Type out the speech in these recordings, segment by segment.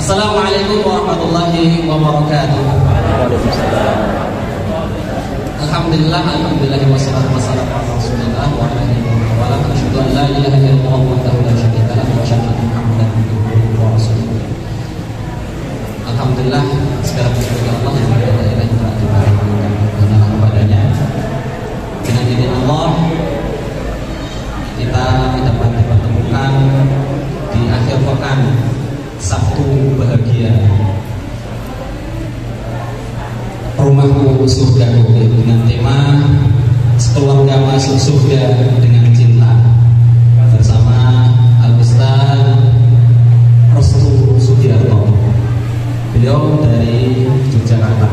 Assalamualaikum warahmatullahi wabarakatuh. Alhamdulillah, wassalatu wassalamu ala Rasulillah wa ala alihi wa sahbihi. Asyhadu an la ilaha illallah wahdahu la syarika lahu wa asyhadu anna Muhammadan abduhu wa rasuluh. Alhamdulillah, segala puji bagi Allah yang tidak ada ilah yang berhak kepadanya. Dengan izin Allah, kita dapat dipertemukan di akhir pekan Sabtu bahagia, rumahku surgaku, dengan tema keluarga masuk surga dengan cinta, bersama Al-Ustaz Restu Sugiarto. Beliau dari Yogyakarta.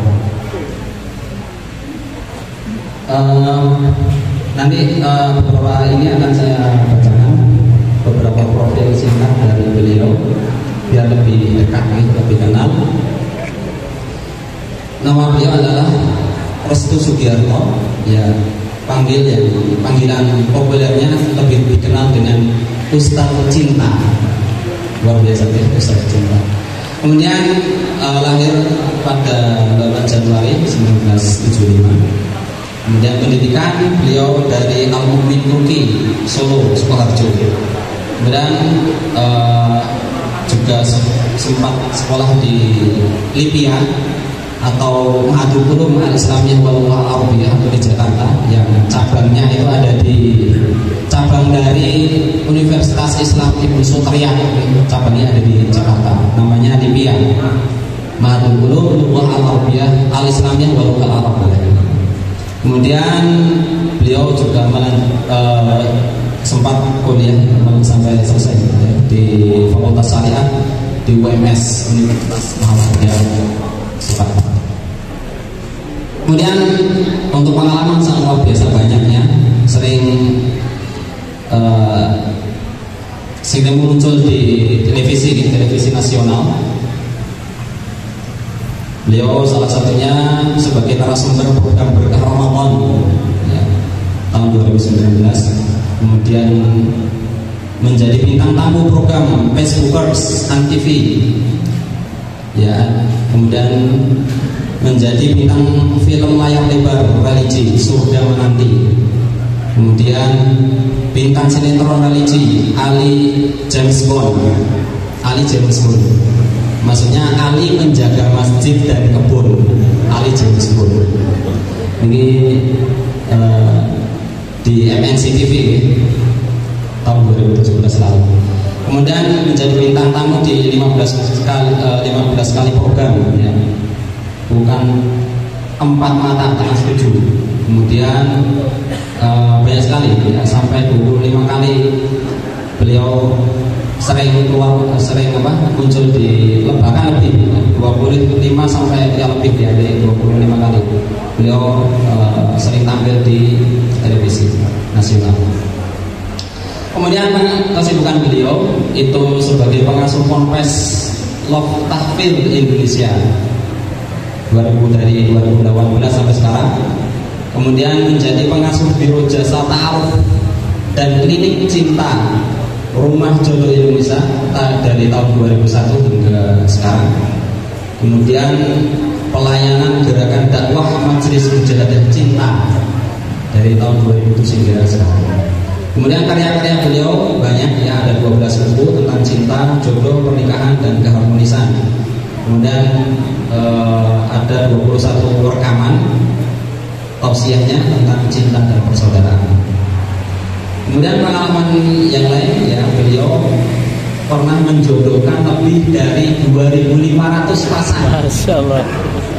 Nanti beberapa ini akan saya bacakan beberapa profil singkat dari beliau biar lebih dekat, lebih kenal. Nama beliau adalah Restu Sugiarto. Ya, panggilan populernya lebih dikenal dengan Ustaz Cinta. Luar biasa ya, Ustaz Cinta. Kemudian lahir pada 8 Januari 1975. Kemudian pendidikan beliau dari Al-Mu'min Turki, Solo, Sukoharjo. Kemudian juga sempat sekolah di Libya atau Ma'hadul Ulum Al-Islamiyah wal Arabiyah di Jakarta, yang cabangnya itu ada di cabang dari Universitas Islam Ibnu Sutriyah, cabangnya ada di Jakarta, namanya Libya, Ma'hadul Ulum Al-Arabiyah Al-Islamiyah wal Arabiyah. Kemudian beliau juga sempat kuliah sampai selesai di Fakultas Syariah di UMS, Universitas Muhammadiyah Jakarta. Kemudian untuk pengalaman sangat luar biasa banyaknya, sering muncul di televisi nasional. Beliau salah satunya sebagai narasumber program Berkah Ramadan ya, tahun 2019. Kemudian menjadi bintang tamu program Facebookers Antv ya, kemudian menjadi bintang film layar lebar religi Surga Menanti, kemudian bintang sinetron religi Ali James Bond, maksudnya Ali menjaga masjid dan kebun, Ali James Bond. Ini di MNC TV tahun 2017 lalu. Kemudian menjadi bintang tamu di 15 kali program ya. Bukan 4 mata tak setuju. Kemudian banyak sekali ya, sampai 25 kali beliau muncul di bahkan lebih 25 sampai ya lebih ya, dari 25 kali beliau sering tampil di televisi nasional. Kemudian kesibukan beliau itu sebagai pengasuh Ponpes Love Tahfidz Indonesia dari 2018 sampai sekarang. Kemudian menjadi pengasuh Biro Jasa Ta'aruf dan Klinik Cinta Rumah Jodoh Indonesia dari tahun 2001 hingga sekarang. Kemudian pelayanan gerakan dakwah Majelis Mujahadah Cinta dari tahun 2007 hingga sekarang. Kemudian karya-karya beliau banyak ya, ada 12 buku tentang cinta, jodoh, pernikahan, dan keharmonisan. Kemudian ada 21 rekaman tausiahnya tentang cinta dan persaudaraan. Kemudian pengalaman yang lain ya, beliau pernah menjodohkan lebih dari 2.500 pasang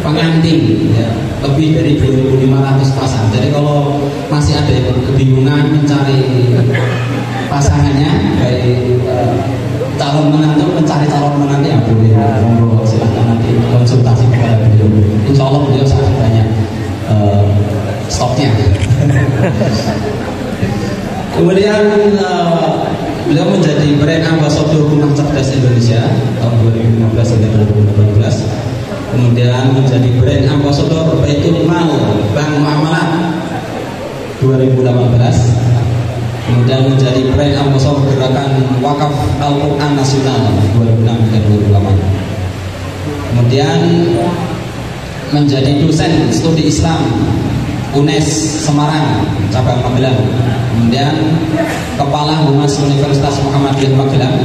pengantin ya, lebih dari 2.500 pasang. Jadi kalau masih ada yang kebingungan mencari pasangannya, baik calon menantu mencari calon menantu ya boleh, silahkan nanti konsultasi kepada beliau. Insya Allah beliau sangat banyak stoknya. Kemudian beliau menjadi brand ambassador Rumah Cerdas Indonesia tahun 2015 hingga 2018. Kemudian menjadi brand ambassador Baitul Mal Bank Muamalat 2018. Kemudian menjadi brand ambassador gerakan Wakaf Al-Quran Nasional 2006 hingga 2008. Kemudian menjadi dosen studi Islam UNES Semarang cabang Magelang. Kemudian kepala Humas Universitas Muhammadiyah Magelang.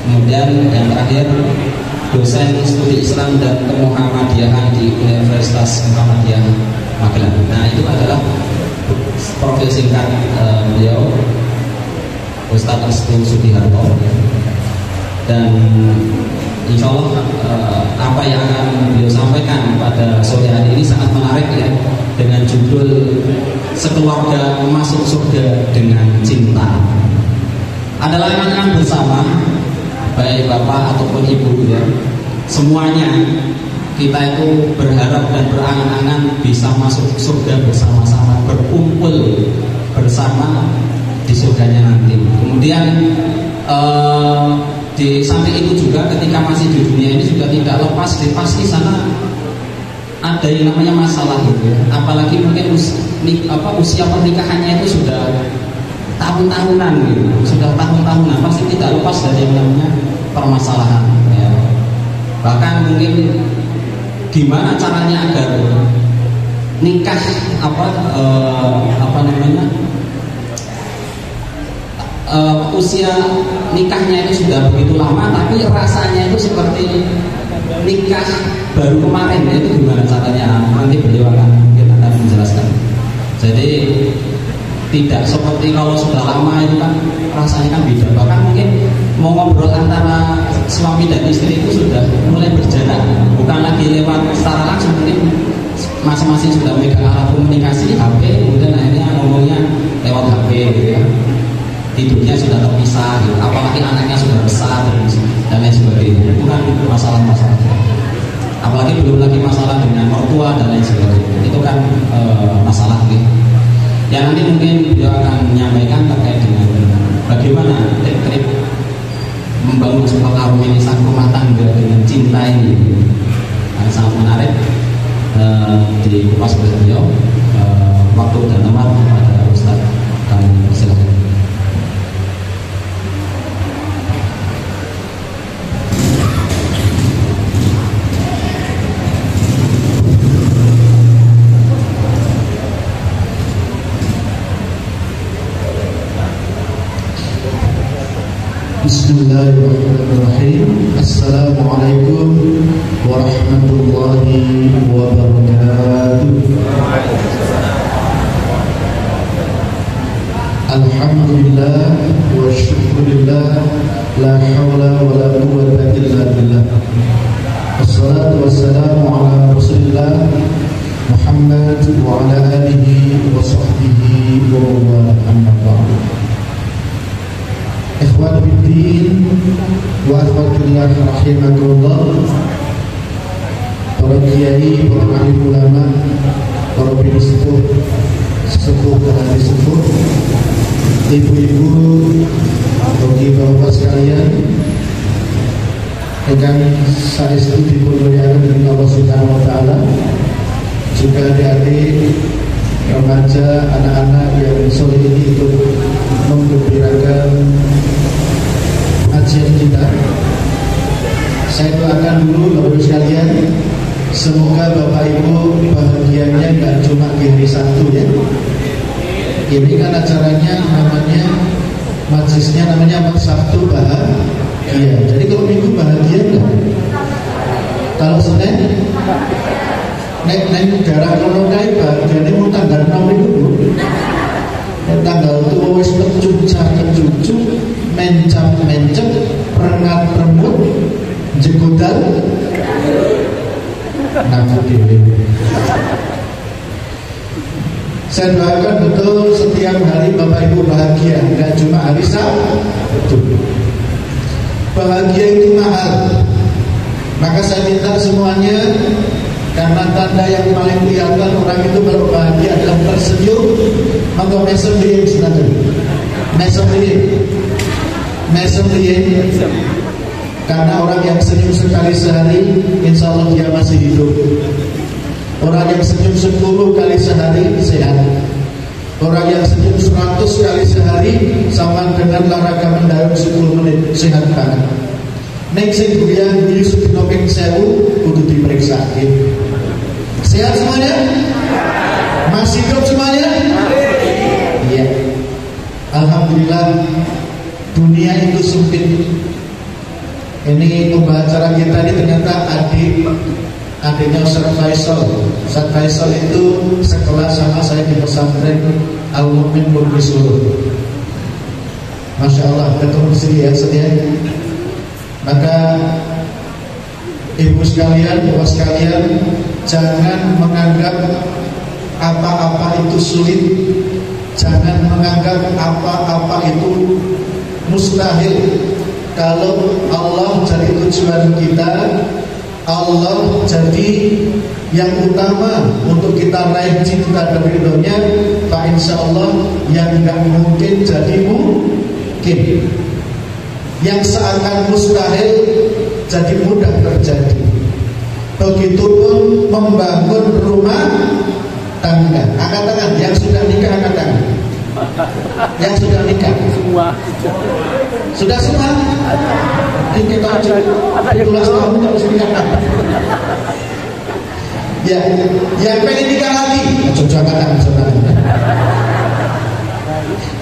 Kemudian yang terakhir dosen studi Islam dan Kemuhammadiyahan di Universitas Muhammadiyah Magelang. Nah, itu adalah profil singkat beliau, Ustadz Restu Sugiharto. Dan insya Allah apa yang akan beliau sampaikan pada sore hari ini sangat menarik ya, dengan judul Sekeluarga Masuk Surga dengan Cinta. Adalah angan bersama, baik bapak ataupun ibu ya, semuanya kita itu berharap dan berangan-angan bisa masuk surga bersama-sama, berkumpul bersama di surganya nanti. Kemudian di samping itu juga ketika masih di dunia ini juga tidak lepas pasti sana ada yang namanya masalah gitu ya. Apalagi mungkin usia pernikahannya itu sudah tahun-tahunan gitu, sudah tahun-tahunan, pasti tidak lepas dari yang namanya permasalahan ya. Bahkan mungkin gimana caranya agar nikah usia nikahnya itu sudah begitu lama tapi rasanya itu seperti nikah baru kemarin ya, itu gimana caranya, nanti beliau akan menjelaskan. Jadi tidak seperti kalau sudah lama itu kan rasanya kan beda. Bahkan mungkin mau ngobrol antara suami dan istri itu sudah mulai berjarak, bukan lagi lewat secara langsung, mungkin masing-masing sudah memegang alat komunikasi HP, kemudian akhirnya ngomongnya lewat HP gitu ya. Tidurnya sudah terpisah gitu. Apalagi anaknya sudah besar dan lain sebagainya, bukan masalah-masalah. Apalagi belum lagi masalah dengan mertua dan lain sebagainya, itu kan masalah gitu. Ya nanti mungkin beliau akan menyampaikan terkait dengan bagaimana trik-trik membangun sebuah harmonisasi rumah tangga dengan cinta ini. Sangat menarik dikupas oleh beliau. Waktu dan tempat kepada Ustaz, kami persilakan. Bismillahirrahmanirrahim. Assalamualaikum warahmatullahi wabarakatuh. Alhamdulillah wa syukurillah, la hawla wa la quwwata illa billah. Wassalatu wassalamu ala Rasulillah Muhammad wa ala alihi wa sahbihi wa wala amma ba'du. Ikhwan fiddin wa akhwatillah rahimakumullah, para kiai, para alim ulama, para sepuh dan sepuh, ibu-ibu, bapak-bapak sekalian, ingkang saestu dipunmulyakaken dening Allah Subhanahu wa taala, juga adik-adik, remaja, anak-anak yang soleh ini untuk menggembirakan kajian kita. Saya doakan dulu Bapak Ibu sekalian, semoga Bapak Ibu bahagianya nggak cuma di hari Sabtu ya. Ini kan acaranya namanya, majlisnya namanya Sabtu Bahagia. Jadi kalau Minggu bahagia enggak? Kalau Senin neng negara kono kae bahagiane mau tanggal 6 itu. Tanggal tua wis kecucuk mencap-mencep, perengat-peremut, jegudan, nafsu dewi. Saya doakan betul setiap hari Bapak Ibu bahagia, tidak cuma hari Sabtu. Bahagia itu mahal, maka saya minta semuanya, karena tanda yang paling kelihatan orang itu kalau bahagia adalah tersenyum, maka mesem-mesem senang. Mesem-mesem. Karena orang yang senyum sekali sehari, insya Allah dia masih hidup. Orang yang senyum 10 kali sehari sehat. Orang yang senyum 100 kali sehari sama dengan olahraga mendalam 10 menit, sehat banget. nek sing guyu sedina ping 1000 kudu diperiksa. Sehat semuanya? Masih hidup semuanya? Iya. Alhamdulillah, dunia itu sempit. Ini pembahasan kita ini ternyata adiknya Ustaz Faisal. Ustaz Faisal itu sekolah sama saya di pesantren Al-Mu'min Bumi Suluh. Masya Allah, ketemu sedia. Maka ibu sekalian, bapak sekalian, jangan menganggap apa-apa itu sulit. Jangan menganggap apa-apa itu mustahil. Kalau Allah jadi tujuan kita, Allah jadi yang utama untuk kita raih cinta dan ridhonya, Pak insya Allah yang nggak mungkin jadi mungkin, yang seakan mustahil jadi mudah terjadi. Begitupun membangun rumah tangga. Angkat tangan yang sudah nikah, angkat tangan. Yang sudah nikah semua. Sudah semua? Ini kita tulas tahun harus nikah. Ya, yang pengen nikah lagi, coba angkat tangan saudara.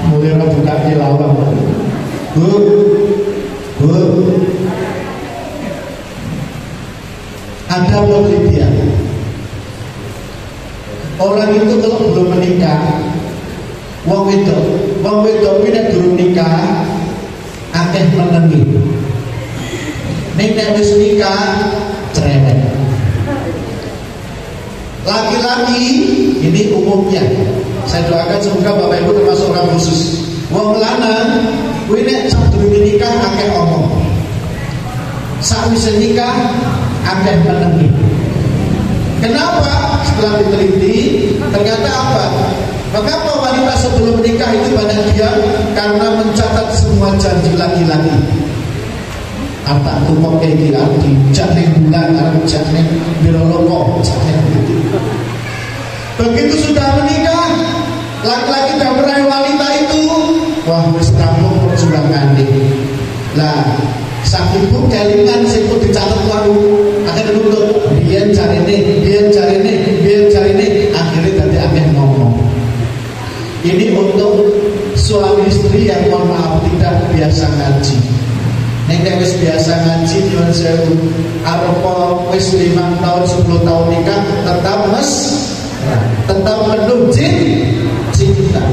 Mulai buka tilawah. Bu. Ada penelitian. Orang itu kalau belum menikah, wong wedok ini durung nikah, akeh menengi. Nek wis nikah, cerewet. Laki-laki ini umumnya, saya doakan semoga Bapak Ibu termasuk orang khusus. Wong lanang, kuwi nek sadurunge nikah akeh omong. Sakwise nikah akeh menengi. Kenapa? Setelah diteliti, ternyata apa? Mengapa wanita sebelum menikah itu banyak diam? Karena mencatat semua janji laki-laki. Apa tuh kok kayak gila? Dijak bulan, dijak biroloko, begitu sudah menikah, laki-laki sudah meraih wanita itu, wah wis rampung perjuangan ini. Lah, sang ibu kelingan sing dicatat lalu akhirnya nuntut biyen jarine akhirnya tadi akeh ngomong. Ini untuk suami istri yang mohon maaf tidak biasa ngaji. Nek wis biasa ngaji nyuwun sewu arepa wis 5 tahun 10 tahun nikah tetap penuh cinta.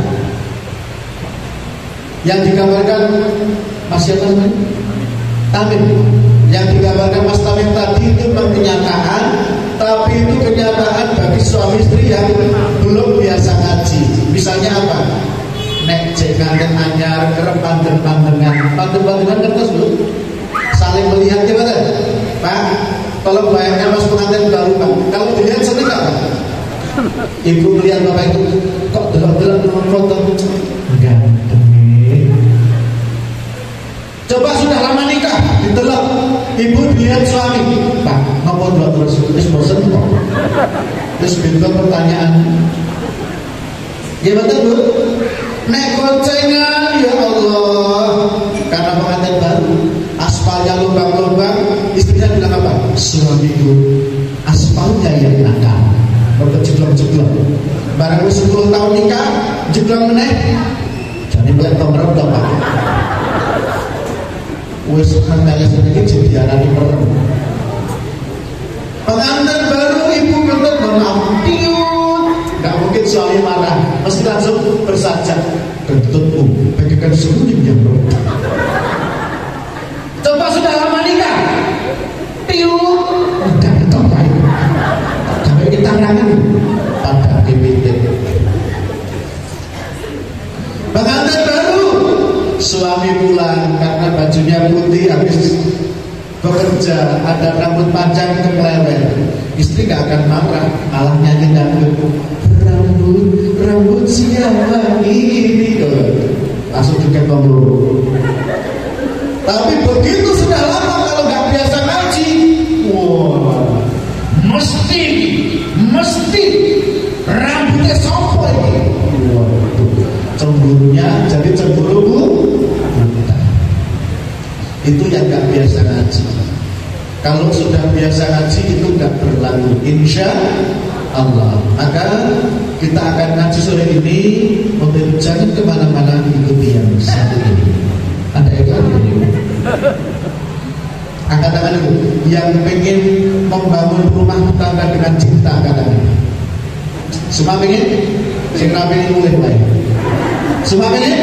Yang digambarkan Mas siapa namanya? Tamim. Yang digambarkan Mas Tamim tadi itu kenyataan, tapi itu kenyataan bagi suami istri yang belum biasa ngaji. Misalnya apa? Nek cek kangen anyar kerep pandengan kertas dulu. Saling melihat gimana? Pak, tolong bayangkan Mas pengantin baru Pak. Kalau dilihat seneng nggak Pak? Ibu melihat Bapak itu kok delok-delok nonton enggak. Coba sudah lama nikah, ditelok, ibu dilihat suami, Pak, ngomong dua terus, terus bosan kok, terus bingung pertanyaan, gimana Bu? Nek goncengan, ya Allah, karena pengantin baru, aspalnya lubang-lubang, istrinya bilang apa? Suamiku, aspalnya yang nakal, berkejeblok-jeblok, barang 10 tahun nikah, jeblok meneh, jadi beli nomor Pak. Wis menteles iki diarani merem. Pengantin baru ibu kentut maaf, nggak mungkin suami marah, mesti langsung bersajat. Kentutmu bagaikan suling yang bro. Coba sudah lama nikah, udah ketokai, sampai kita tangan pada DPT. Pengantin baru, suami pulang karena bajunya putih habis bekerja, ada rambut panjang keplewer. Istri gak akan marah, malah nyanyi dangdut. Rambut siapa ini? Langsung juga ngomong. Tapi begitu sudah lama kalau gak biasa ngaji, wah, mesti rambutnya sopo ini. Cemburunya jadi cemburu Bu. Itu yang gak biasa ngaji. Kalau sudah biasa ngaji itu nggak berlaku, insya Allah. Maka kita akan ngaji sore ini, untuk jangan kemana-mana, ikuti yang satu ini. Ada iklan ini. Angkat tangan itu. Yang pengen membangun rumah tangga dengan cinta, angkat tangan. Semua pengen? Saya pengen mulai baik. Semua pengen?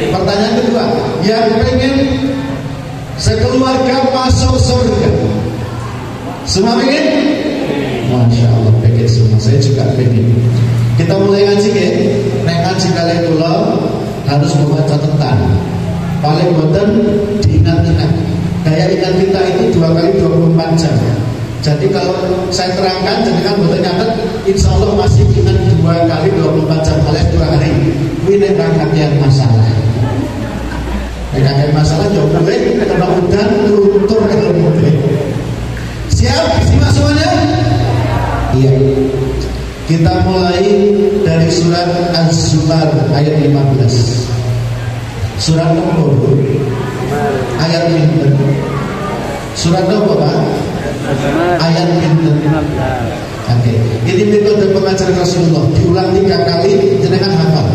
Pertanyaan kedua, yang pengen sekeluarga masuk surga. Semua pengen? Masya Allah, pengen semua. Saya juga pengen. Kita mulai ngaji ya. Nek ngaji kalian dulu harus bawa catatan. Paling boten diingat-ingat. Daya ingat kita itu 2 kali 24 jam. Jadi kalau saya terangkan, jadi kan boten nyatet, insya Allah masih ingat 2 kali 24 jam alias 2 hari. Ini rangkaian masalah. Rangkaian masalah jauh boleh karena udan luntur kalau boleh. Siap? Simak semuanya? Iya. Kita mulai dari surat Az-Zumar ayat 15. Surat nomor ayat pinten? Surat nomor apa? Ayat pinten? Oke. Ini metode pengajar Rasulullah. Diulang 3 kali, jenengan hafal.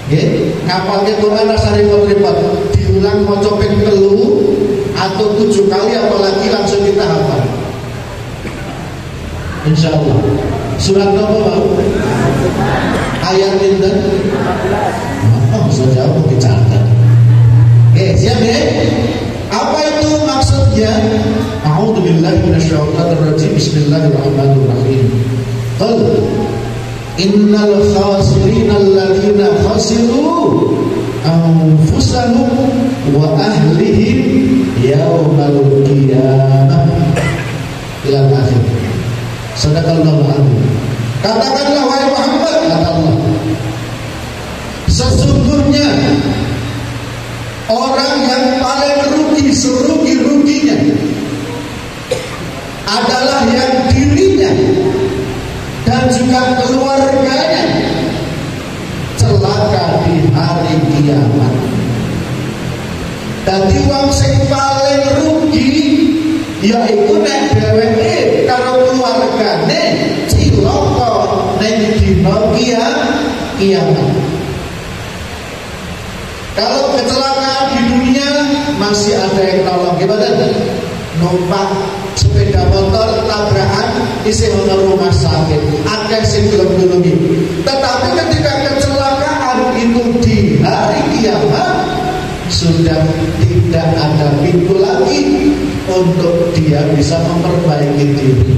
Oke. Ngapalnya Quran rasa repot-repot. Diulang mau copek telu atau 7 kali, apalagi langsung kita hafal. Insya Allah. Surat nomor ayat pinten? Oh, bisa jawab dicatat. Oke, siap ya? Apa itu maksudnya? A'udzubillahi minasyaitonirrajim. Bismillahirrahmanirrahim. Qul innal khasirina alladziina khasiru anfusahum wa ahlihim yaumal qiyamah. Ila akhir. Sadaqallahu alazim. Katakanlah wahai Muhammad, kata Allah, sesungguhnya orang yang paling rugi serugi-ruginya adalah yang dirinya dan juga keluarganya celaka di hari kiamat. Dadi wong sing paling rugi yaiku nek dheweke karo keluargane cilaka ning dina kiamat. Kalau kecelakaan di dunia masih ada yang nolong, gimana? Numpak sepeda motor tabrakan isih ana rumah sakit, akeh sing gelem-gelemi. Tetapi ketika kecelakaan itu di hari kiamat, sudah tidak ada pintu lagi untuk dia bisa memperbaiki diri.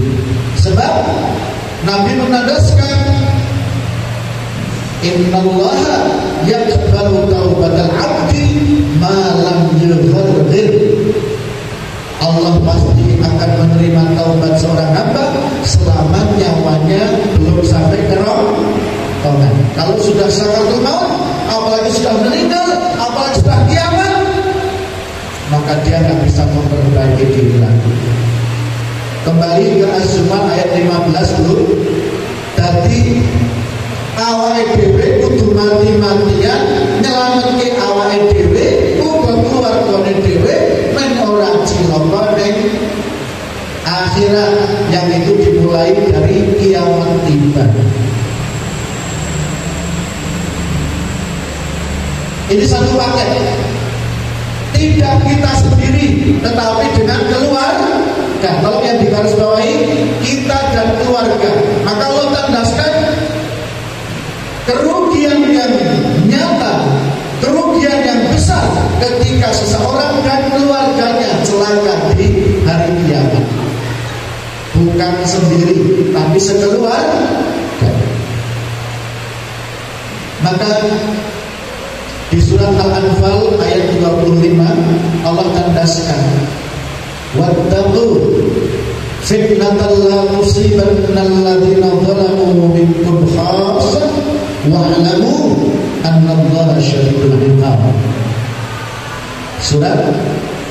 Sebab Nabi menandaskan, innallaha yaqbalu taubatal abdi ma lam yughargir. Allah pasti akan menerima taubat seorang hamba selama nyawanya belum sampai ke rokongan. Kalau sudah sakaratul maut, apalagi sudah meninggal, apalagi sudah kiamat, maka dia nggak bisa memperbaiki diri lagi. Kembali ke Az-Zumar ayat 15 dulu. Tadi awake dhewe kudu mati-matian nyelametke awake dhewe uga keluargane dhewe men ora cilaka ning akhirat, yang itu dimulai dari kiamat tiba. Ini satu paket. Tidak kita sendiri, tetapi dengan keluarga. Kalau yang digarisbawahi kita dan keluarga, maka Allah tandaskan kerugian yang nyata, kerugian yang besar ketika seseorang dan keluarganya celaka di hari kiamat. Bukan sendiri, tapi sekeluarga. Maka di surat Al-Anfal ayat 25 Allah tandaskan, wattaqu fitnatan la tusibanna alladziina zalamu minkum khassah wa'lamu annallaha syadidul 'iqab. Surat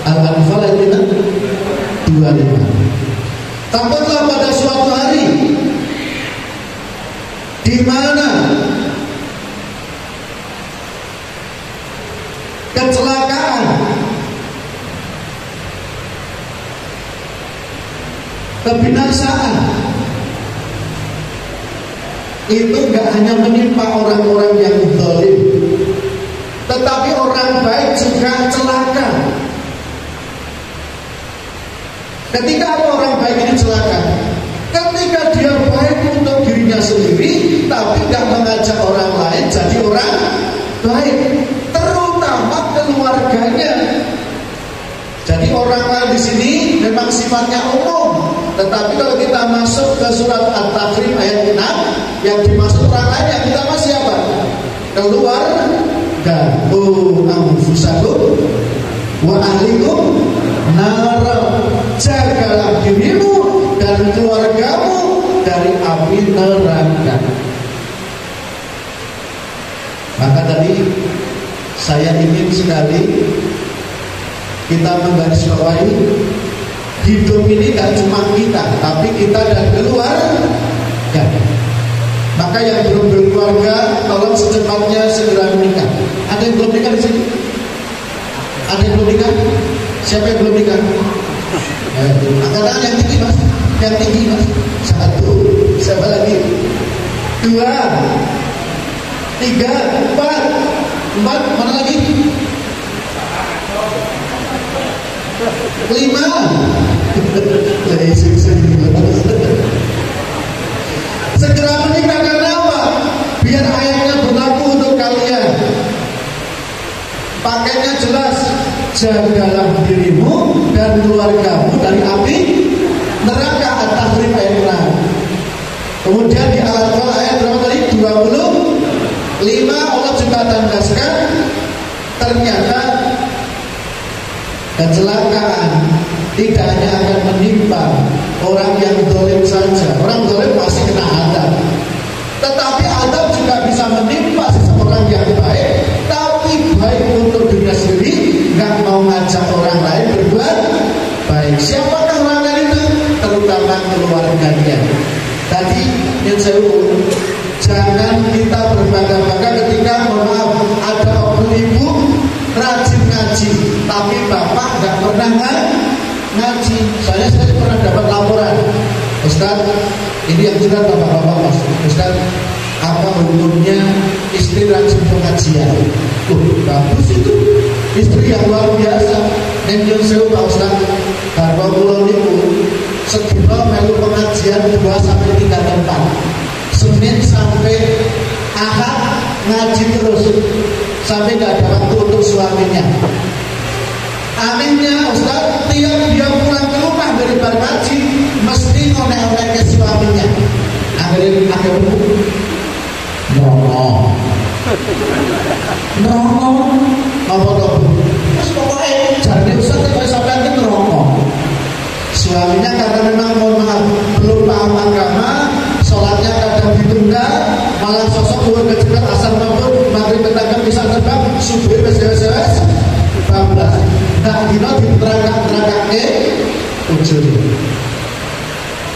Al-Anfal ayat 25. Takutlah pada suatu hari di mana kecelakaan kebinasaan itu nggak hanya menimpa orang-orang yang zalim, tetapi orang baik juga celaka. Ketika ada orang baik ini celaka, ketika dia baik untuk dirinya sendiri, tapi nggak mengajak orang lain jadi orang baik, terutama keluarganya. Jadi orang lain di sini memang sifatnya umum, tetapi kalau kita masuk ke surat At-Tahrim ayat 6, yang dimaksud orang lain yang kita masih apa? Keluarga. Anfusakum wa ahlikum nar. Jagalah dirimu dan keluargamu dari api neraka. Maka tadi saya ingin sekali kita menggarisbawahi hidup ini gak cuma kita, tapi kita dan keluarga. Maka yang belum berkeluarga, tolong secepatnya segera menikah. Ada yang belum nikah di sini? Ada yang belum nikah? Siapa yang belum nikah? Angkat tangan yang tinggi mas, yang tinggi mas. 1, siapa lagi? 2, 3, 4, mana lagi? 5. Segera menikah karena apa? Biar ayatnya berlaku untuk kalian. Pakainya jelas, jagalah dirimu dan keluargamu dari api neraka. At-Tahrim ayat 6. Kemudian di Al-Qur'an ayat berapa tadi? 25. Allah juga tandaskan ternyata kecelakaan tidak hanya akan menimpa orang yang zalim saja. Orang zalim pasti kena azab, tetapi azab juga bisa menimpa seseorang yang baik, tapi baik untuk dirinya sendiri, nggak mau ngajak orang lain berbuat baik. Siapakah orang lain itu? Terutama keluarganya. Tadi yang saya ulang, jangan kita berbangga-bangga ketika maaf ada oknum ibu rajin ngaji, tapi bapak nggak pernah ngaji. Saya pernah dapat laporan, Ustaz, ini yang curhat bapak-bapak mas, Ustaz, apa hukumnya istri rajin pengajian? Bagus itu, istri yang luar biasa. Nenjol sewu Pak Ustaz, bahwa pulau itu sedina melu pengajian 2-3 tempat, Senin sampai Ahad ngaji terus sampai nggak ada waktu untuk suaminya. Aminnya Ustaz, tiap dia pulang ke rumah dari bar ngaji mesti ngonek-ngonek ke suaminya. Akhirnya ada buku Nono apa tuh? Terus pokoknya jadi Ustaz kalau sampai itu Nono. Suaminya karena memang mohon maaf belum paham agama, sholatnya kadang ditunda, malah sosok dua kecepat asal maghrib ketangkap bisa terbang subuh beres-beres 14. Nah dino diterangkan ujung.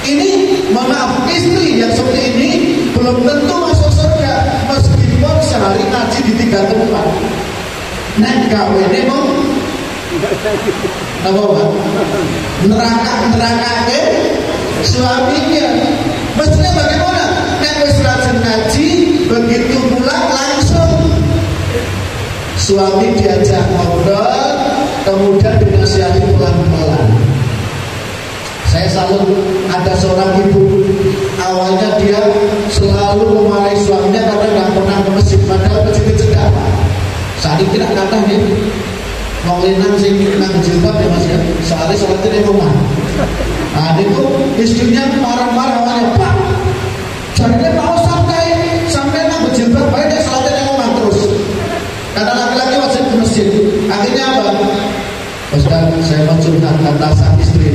Ini mohon maaf, istri yang seperti ini belum tentu masuk surga meskipun sehari ngaji di 3 tempat. Nek gawe ini mau apa? Neraka suaminya. Mestinya bagaimana? Nek wis rajin ngaji, begitu pulang langsung suami diajak ngobrol, kemudian dinasihati pelan-pelan. Saya salut ada seorang ibu, awalnya dia selalu memarahi suaminya karena nggak pernah ke masjid, padahal masjid cedak. Saat ini tidak kata nih, mau lenang sih nang jilbab ya mas ya, soalnya sholatnya di rumah. Nah itu istrinya marah-marah awalnya, Pak, jadinya mau sampai nang jilbab, baik dia sholatnya di rumah terus. Karena laki-laki wajib ke masjid. Akhirnya apa? Ustaz, saya mau curhat kata sang istri.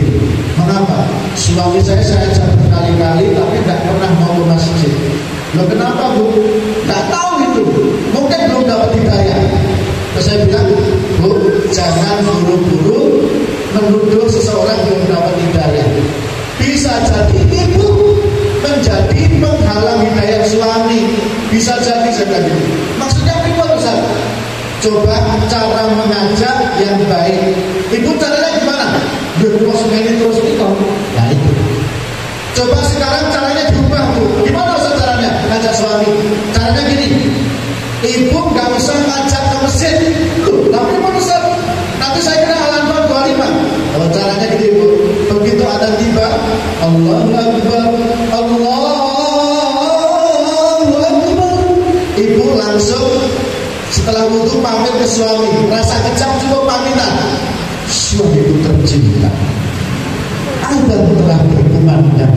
Mengapa? Suami saya ajak berkali-kali tapi tidak pernah mau ke masjid. Loh kenapa bu? Tidak tahu itu. Mungkin belum dapat hidayah. Terus saya bilang, Bu, jangan buru-buru menuduh seseorang belum dapat hidayah. Bisa jadi ibu menjadi penghalang hidayah suami. Bisa jadi seperti itu. Maksudnya apa Ustaz? Coba cara mengajak yang baik. Ibu caranya gimana? Terus ini terus itu. Nah itu Coba sekarang caranya diubah Bu. Gimana caranya? Ngajak suami. Caranya gini, ibu nggak usah ngajak ke masjid. Tapi Ustaz, nanti saya kena Al-Anfal 25. Kalau caranya gini Bu, begitu ada tiba, Allahu Akbar, Allahu Akbar, ibu langsung setelah wudu pamit ke suami. Rasa kecap cukup pamitan. Suamiku tercinta, Anda telah berkumandang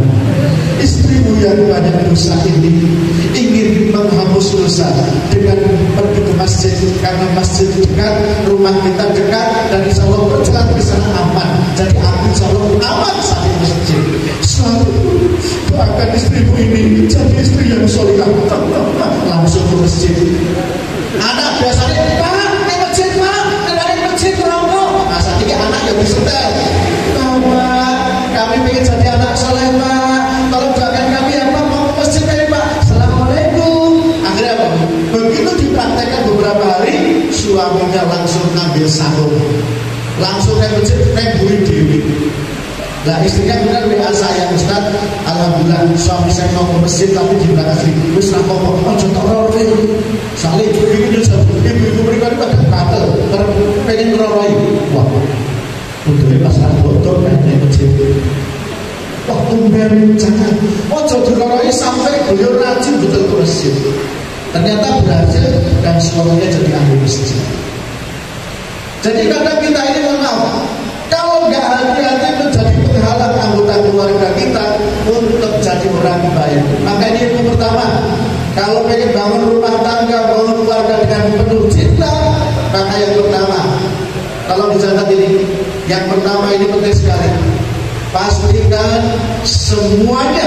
istrimu yang banyak dosa ini ingin menghapus dosa dengan pergi ke masjid, karena masjid dekat, rumah kita dekat, dan insya Allah berjalan ke sana aman. Jadi aku insya Allah aman saat di masjid. Selalu doakan istrimu ini jadi istri yang solihah. Langsung ke masjid. Anak biasanya, Pak, ke masjid Pak, ke masjid Romo. Nah saat ini anak yang disetel. Pak, kami ingin jadi anak soleh Pak, tolong doakan kami ya Pak, mau ke masjid kami Pak. Assalamualaikum. Akhirnya apa? Begitu dipraktekkan beberapa hari, suaminya langsung ngambil sahur, langsung ke masjid, buri dewi. Nah istrinya benar WA saya, Ustaz, alhamdulillah suami saya mau ke masjid tapi di belakang sini wis ra apa-apa, aja tok roroi. Soale ibu-ibu mereka pada katel, pengen ngeroroi. Wah, udah pas bodoh pengen masjid. Wah, tumben jangan. Ojo diroroi sampai beliau rajin betul ke masjid. Ternyata berhasil dan suaminya jadi ahli masjid. Jadi kadang kita ini mohon maaf, kalau nggak hati-hati menjadi penghalang anggota keluarga kita untuk jadi orang baik. Maka ini yang pertama, kalau pengen bangun rumah tangga, bangun keluarga dengan penuh cinta, maka yang pertama, kalau dicatat ini, yang pertama ini penting sekali. Pastikan semuanya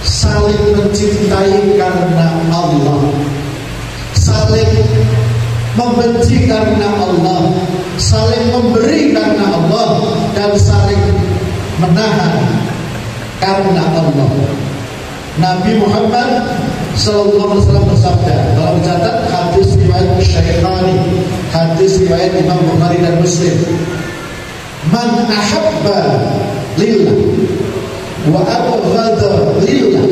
saling mencintai karena Allah, saling membenci karena Allah, saling memberi karena Allah, dan saling menahan karena Allah. Nabi Muhammad sallallahu alaihi wasallam bersabda, kalau mencatat hadis riwayat Syekhani, hadis riwayat Imam Bukhari dan Muslim, man ahabba lillah wa abghadha lillah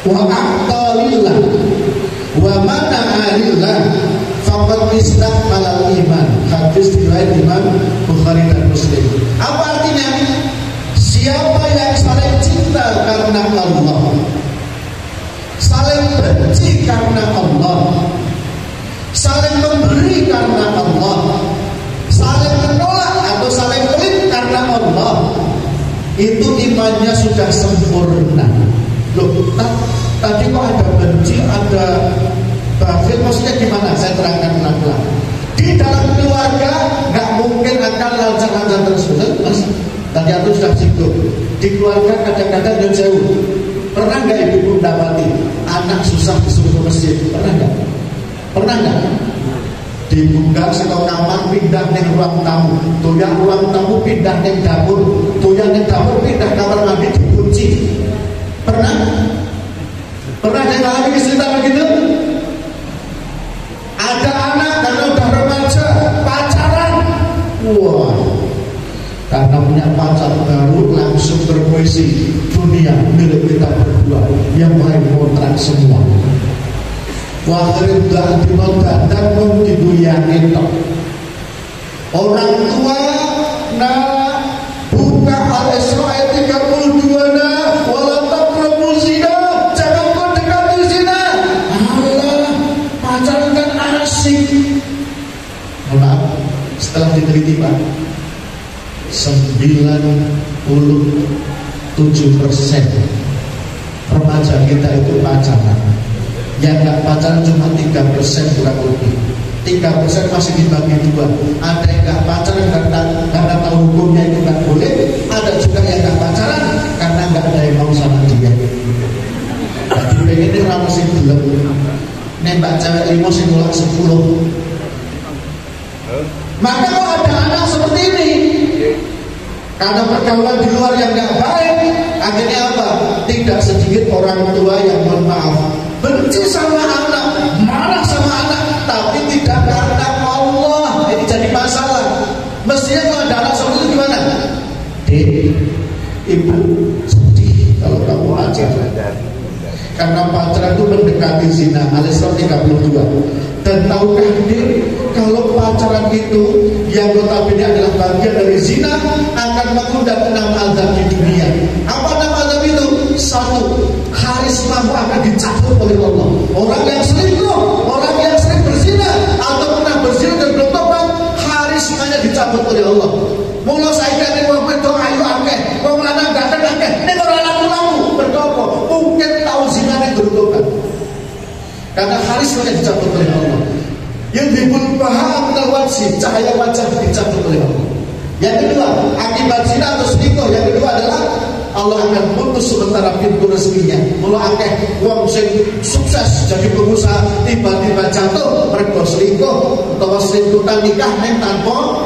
wa a'ta lillah wa mana'a lillah faqad istakmalal iman. Hadis riwayat Imam Bukhari dan Muslim. Apa artinya? Siapa yang saling cinta karena Allah, saling benci karena Allah, saling memberi karena Allah, saling menolak atau saling pelit karena Allah, itu imannya sudah sempurna. Loh, tadi kok ada benci, ada bakhil, maksudnya gimana? Saya terangkan pelan-pelan. Di dalam keluarga nggak mungkin akan lancar-lancar terus, betul Mas? Tadi aku sudah singgung. Di keluarga kadang-kadang jauh. Pernah nggak ibu mendapati anak susah disuruh ke masjid? Pernah nggak? Pernah nggak? Dibuka sekau kamar pindah ke ruang tamu, toya ruang tamu pindah ke dapur, toya ke dapur pindah kamar mandi dikunci. Pernah? Pernah ada mengalami cerita begitu? Ada anak karena udah remaja pacaran, wah, karena punya pacar baru langsung berpuisi, dunia milik kita berdua, yang lain kontrak semua. Waktu dah dinoda dan mau dibuyahin tok. Orang tua nak buka Al-Isra ayat 32 nak wala taqrabu zina, jangan kau dekati zina. Allah, pacaran kan asik. Maaf, setelah diteliti Pak, 97% remaja kita itu pacaran. Yang nggak pacaran cuma 3% kurang lebih. 3% masih dibagi dua. Ada yang nggak pacaran karena tahu hukumnya itu nggak boleh. Ada juga yang nggak pacaran karena nggak ada yang mau sama dia. Jadi pengen ini orang masih belum nembak cewek 5 sing nolak 10. Maka kalau ada anak seperti ini, karena pergaulan di luar yang nggak baik, akhirnya apa? Tidak sedikit orang tua yang mohon maaf benci sama anak, marah sama anak, tapi tidak karena Allah. Ini jadi masalah. Mestinya kalau ada anak seperti itu gimana? Dek, ibu sedih kalau kamu pacaran, karena pacaran itu mendekati zina. Al-Isra 32. Dan tahukah Dek, kalau pacaran itu yang notabene adalah bagian dari zina, akan mengundang 6 azab di dunia. Apa 6 azab itu? 1, karismamu akan dicabut oleh Allah. Orang yang selingkuh, orang yang sering berzina atau pernah berzina dan belum tobat, karismanya dicabut oleh Allah. Mula saya ini wong wedok ayu akeh, wong lanang ganteng akeh, nek ora laku-laku berdoa mungkin tahu zinane durung tobat. Karena karismanya dicabut oleh Allah. Yang dibulbaha minal wajhi, cahaya wajah dicabut oleh Allah. Yang kedua, akibat zina atau selingkuh, yang kedua adalah Allah akan putus sementara pintu rezekinya. Mula akeh wong sing sukses jadi pengusaha tiba-tiba jatuh mergo selingkuh utawa selingkuh nikah ning tanpa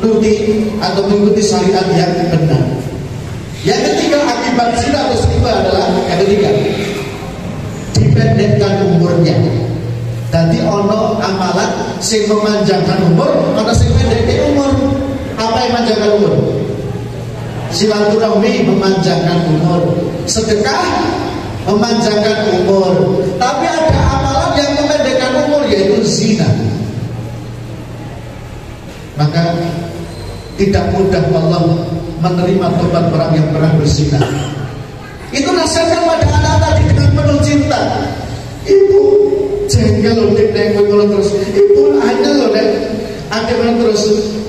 nuruti atau mengikuti syariat yang benar. Yang ketiga, akibat zina atau selingkuh adalah yang ketiga, dipendekkan umurnya. Jadi ono amalan sing memanjangkan umur, ana sing pendekkan umur. Apa yang memanjangkan umur? Silaturahmi memanjangkan umur, sedekah memanjangkan umur. Tapi ada amalan yang memendekkan umur, yaitu zina. Maka tidak mudah Allah menerima tobat orang yang pernah berzina. Itu nasihatkan pada anak tadi dengan penuh cinta. Ibu jengkel loh dek, terus ibu hanya loh dek, adik terus.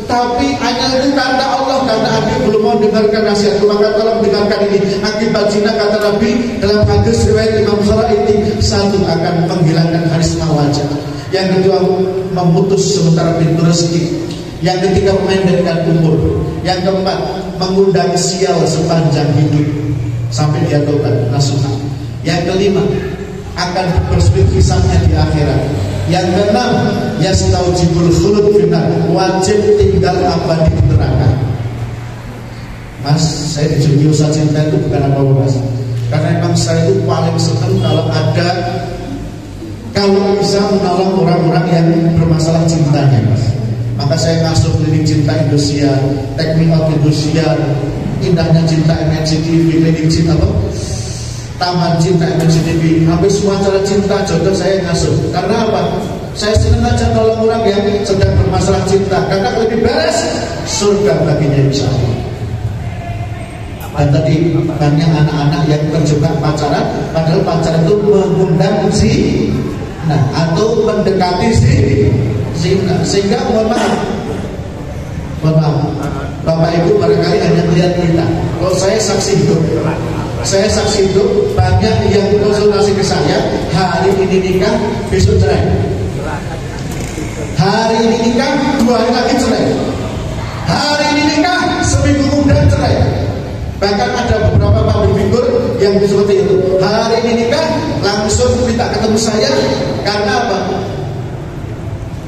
Tapi hanya itu karena Allah, karena adik belum mau dengarkan nasihat. Maka tolong dengarkan ini. Akibat zina, kata Nabi dalam hadis riwayat Imam Syaraiti, 1 akan menghilangkan karisma wajah. Yang kedua, memutus sementara pintu rezeki. Yang ketiga, memendekkan umur. Yang keempat, mengundang sial sepanjang hidup sampai dia tobat nasuha. Yang kelima, akan bersebut kisahnya di akhirat. Yang keenam, yastaujibul khulud finnar, wajib tinggal abadi di neraka. Mas, saya di dunia usaha cinta itu bukan apa-apa mas, karena memang saya itu paling senang kalau bisa menolong orang-orang yang bermasalah cintanya mas. Maka saya ngasuh klinik cinta Indonesia, Take Me Out Indonesia, indahnya cinta MNCTV, klinik cinta apa? Taman cinta MNCTV, hampir semua acara cinta jodoh saya ngasuh. Karena apa? Saya senang aja tolong orang yang sedang bermasalah cinta, karena lebih beres surga baginya insya Allah. Dan tadi banyak anak-anak yang terjebak pacaran, padahal pacaran itu mengundang zina atau mendekati zina, sehingga mohon maaf, Bapak Ibu barangkali hanya melihat berita. Kalau saya saksi hidup, banyak yang konsultasi ke saya, hari ini nikah, besok cerai. Hari ini nikah, 2 hari lagi cerai. Hari ini nikah, seminggu kemudian cerai. Bahkan ada beberapa public figure yang seperti itu. Hari ini nikah, langsung minta ketemu saya. Karena apa?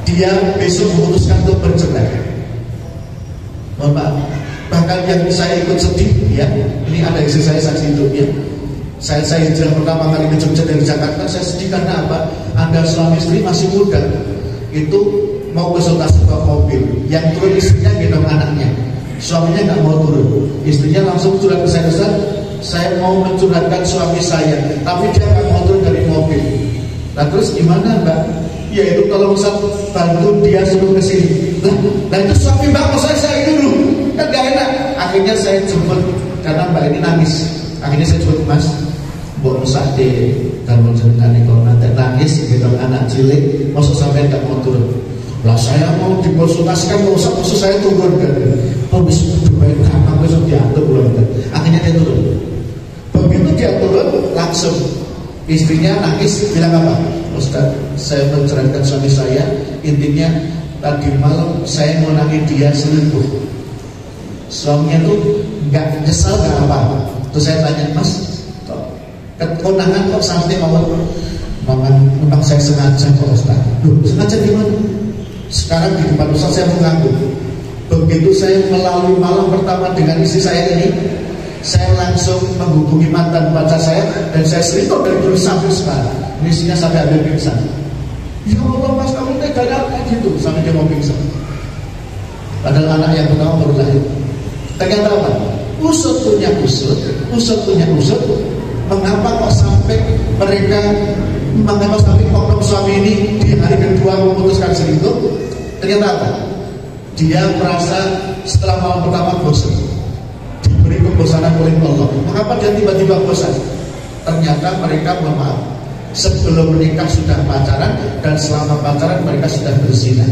Dia besok memutuskan untuk bercerai. Mohon maaf. Bahkan yang saya ikut sedih, ya, ini ada istri saya saksi hidup ya. Saya hijrah pertama kali ke Jogja dari Jakarta, saya sedih karena apa? Anda suami istri masih muda, itu mau konsultasi ke mobil, yang turun istrinya gendong anaknya, suaminya nggak mau turun, istrinya langsung curhat ke saya, Ustaz, saya mau mencurhatkan suami saya, tapi dia nggak mau turun dari mobil. Nah terus gimana Mbak? Ya itu tolong Ustaz bantu dia suruh ke sini. Nah itu suami Mbak, saya dulu kan gak enak. Akhirnya saya jemput karena Mbak ini nangis. Akhirnya saya jemput, Mas, mbok usah deh kalau jenengan kalau nanti nangis gitu anak cilik, maksud sampai gak mau turun. Lah saya mau dikonsultasikan, mau usah saya turun kan. Oh bisa baik gampang besok diatur loh. Akhirnya dia turun. Begitu dia turun langsung istrinya nangis bilang apa? Ustaz, saya menceraikan suami saya. Intinya tadi malam saya mau nangis dia selingkuh. Suaminya tuh nggak nyesal nggak apa-apa. Terus saya tanya, Mas, kekonangan kok sampai memang saya sengaja kok Ustaz. Loh, sengaja gimana? Sekarang di depan Ustaz saya mengganggu. Begitu saya melalui malam pertama dengan istri saya ini, saya langsung menghubungi mantan pacar saya dan saya selingkuh dari dulu sampai sekarang. Misinya sampai ada pingsan. Ya Allah Mas, kamu tega kayak gitu sampai dia mau pingsan. Padahal anak yang pertama baru lahir. Ternyata apa? Usut punya usut. Mengapa kok sampai oknum suami ini di hari kedua memutuskan selingkuh? Ternyata apa? Dia merasa setelah malam pertama bosan, diberi kebosanan oleh Allah. Mengapa dia tiba-tiba bosan? Ternyata mereka, mohon maaf, sebelum menikah sudah pacaran, dan selama pacaran mereka sudah berzina.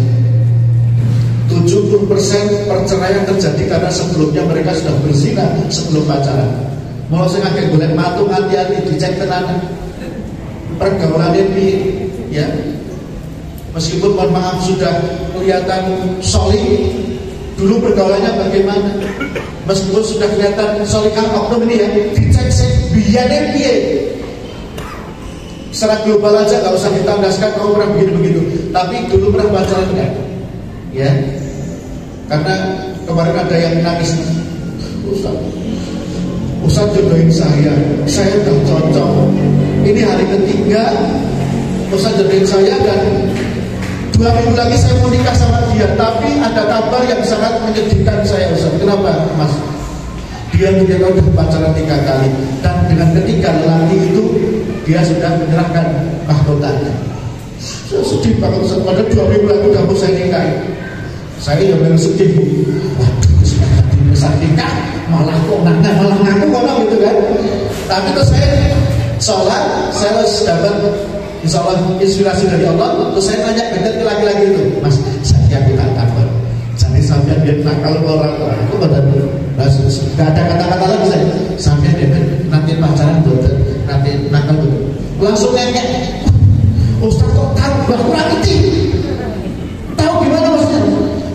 70% perceraian terjadi karena sebelumnya mereka sudah berzina sebelum pacaran. Mau sing akeh golek matu hati-hati dicek tenan. Pergaulannya ya. Meskipun mohon maaf sudah kelihatan solid, dulu pergaulannya bagaimana? Meskipun sudah kelihatan solid oknum ini ya, dicek biyane piye. Secara global aja nggak usah ditandaskan kamu pernah begitu-begitu. Tapi dulu pernah pacaran enggak? Ya. Karena kemarin ada yang nangis, Ustaz jodohin saya udah cocok. Ini hari ketiga Ustaz jodohin saya, dan 2 minggu lagi saya mau nikah sama dia. Tapi ada kabar yang sangat menyedihkan saya, Ustaz. Kenapa, Mas? Dia udah pacaran 3 kali, dan dengan ketiga lelaki itu dia sudah menyerahkan mahkotanya. Sedih banget, Ustaz. Padahal 2 minggu lagi udah mau saya nikahin. Saya yang sedih. Waduh, besar nikah malah kok malah ngaku gitu kan. Tapi terus saya sholat, saya harus dapat insya Allah inspirasi dari Allah. Terus saya tanya ke laki-laki itu, Mas, saya minta takut, jangan sampai dia nakal ke orang tua. Itu benar, gak ada kata-kata lagi saya. Sampai dia nanti pacaran betul, nanti nakal betul. Langsung ngekek, Ustaz kok tambah kurang ngerti. Tahu gimana maksudnya?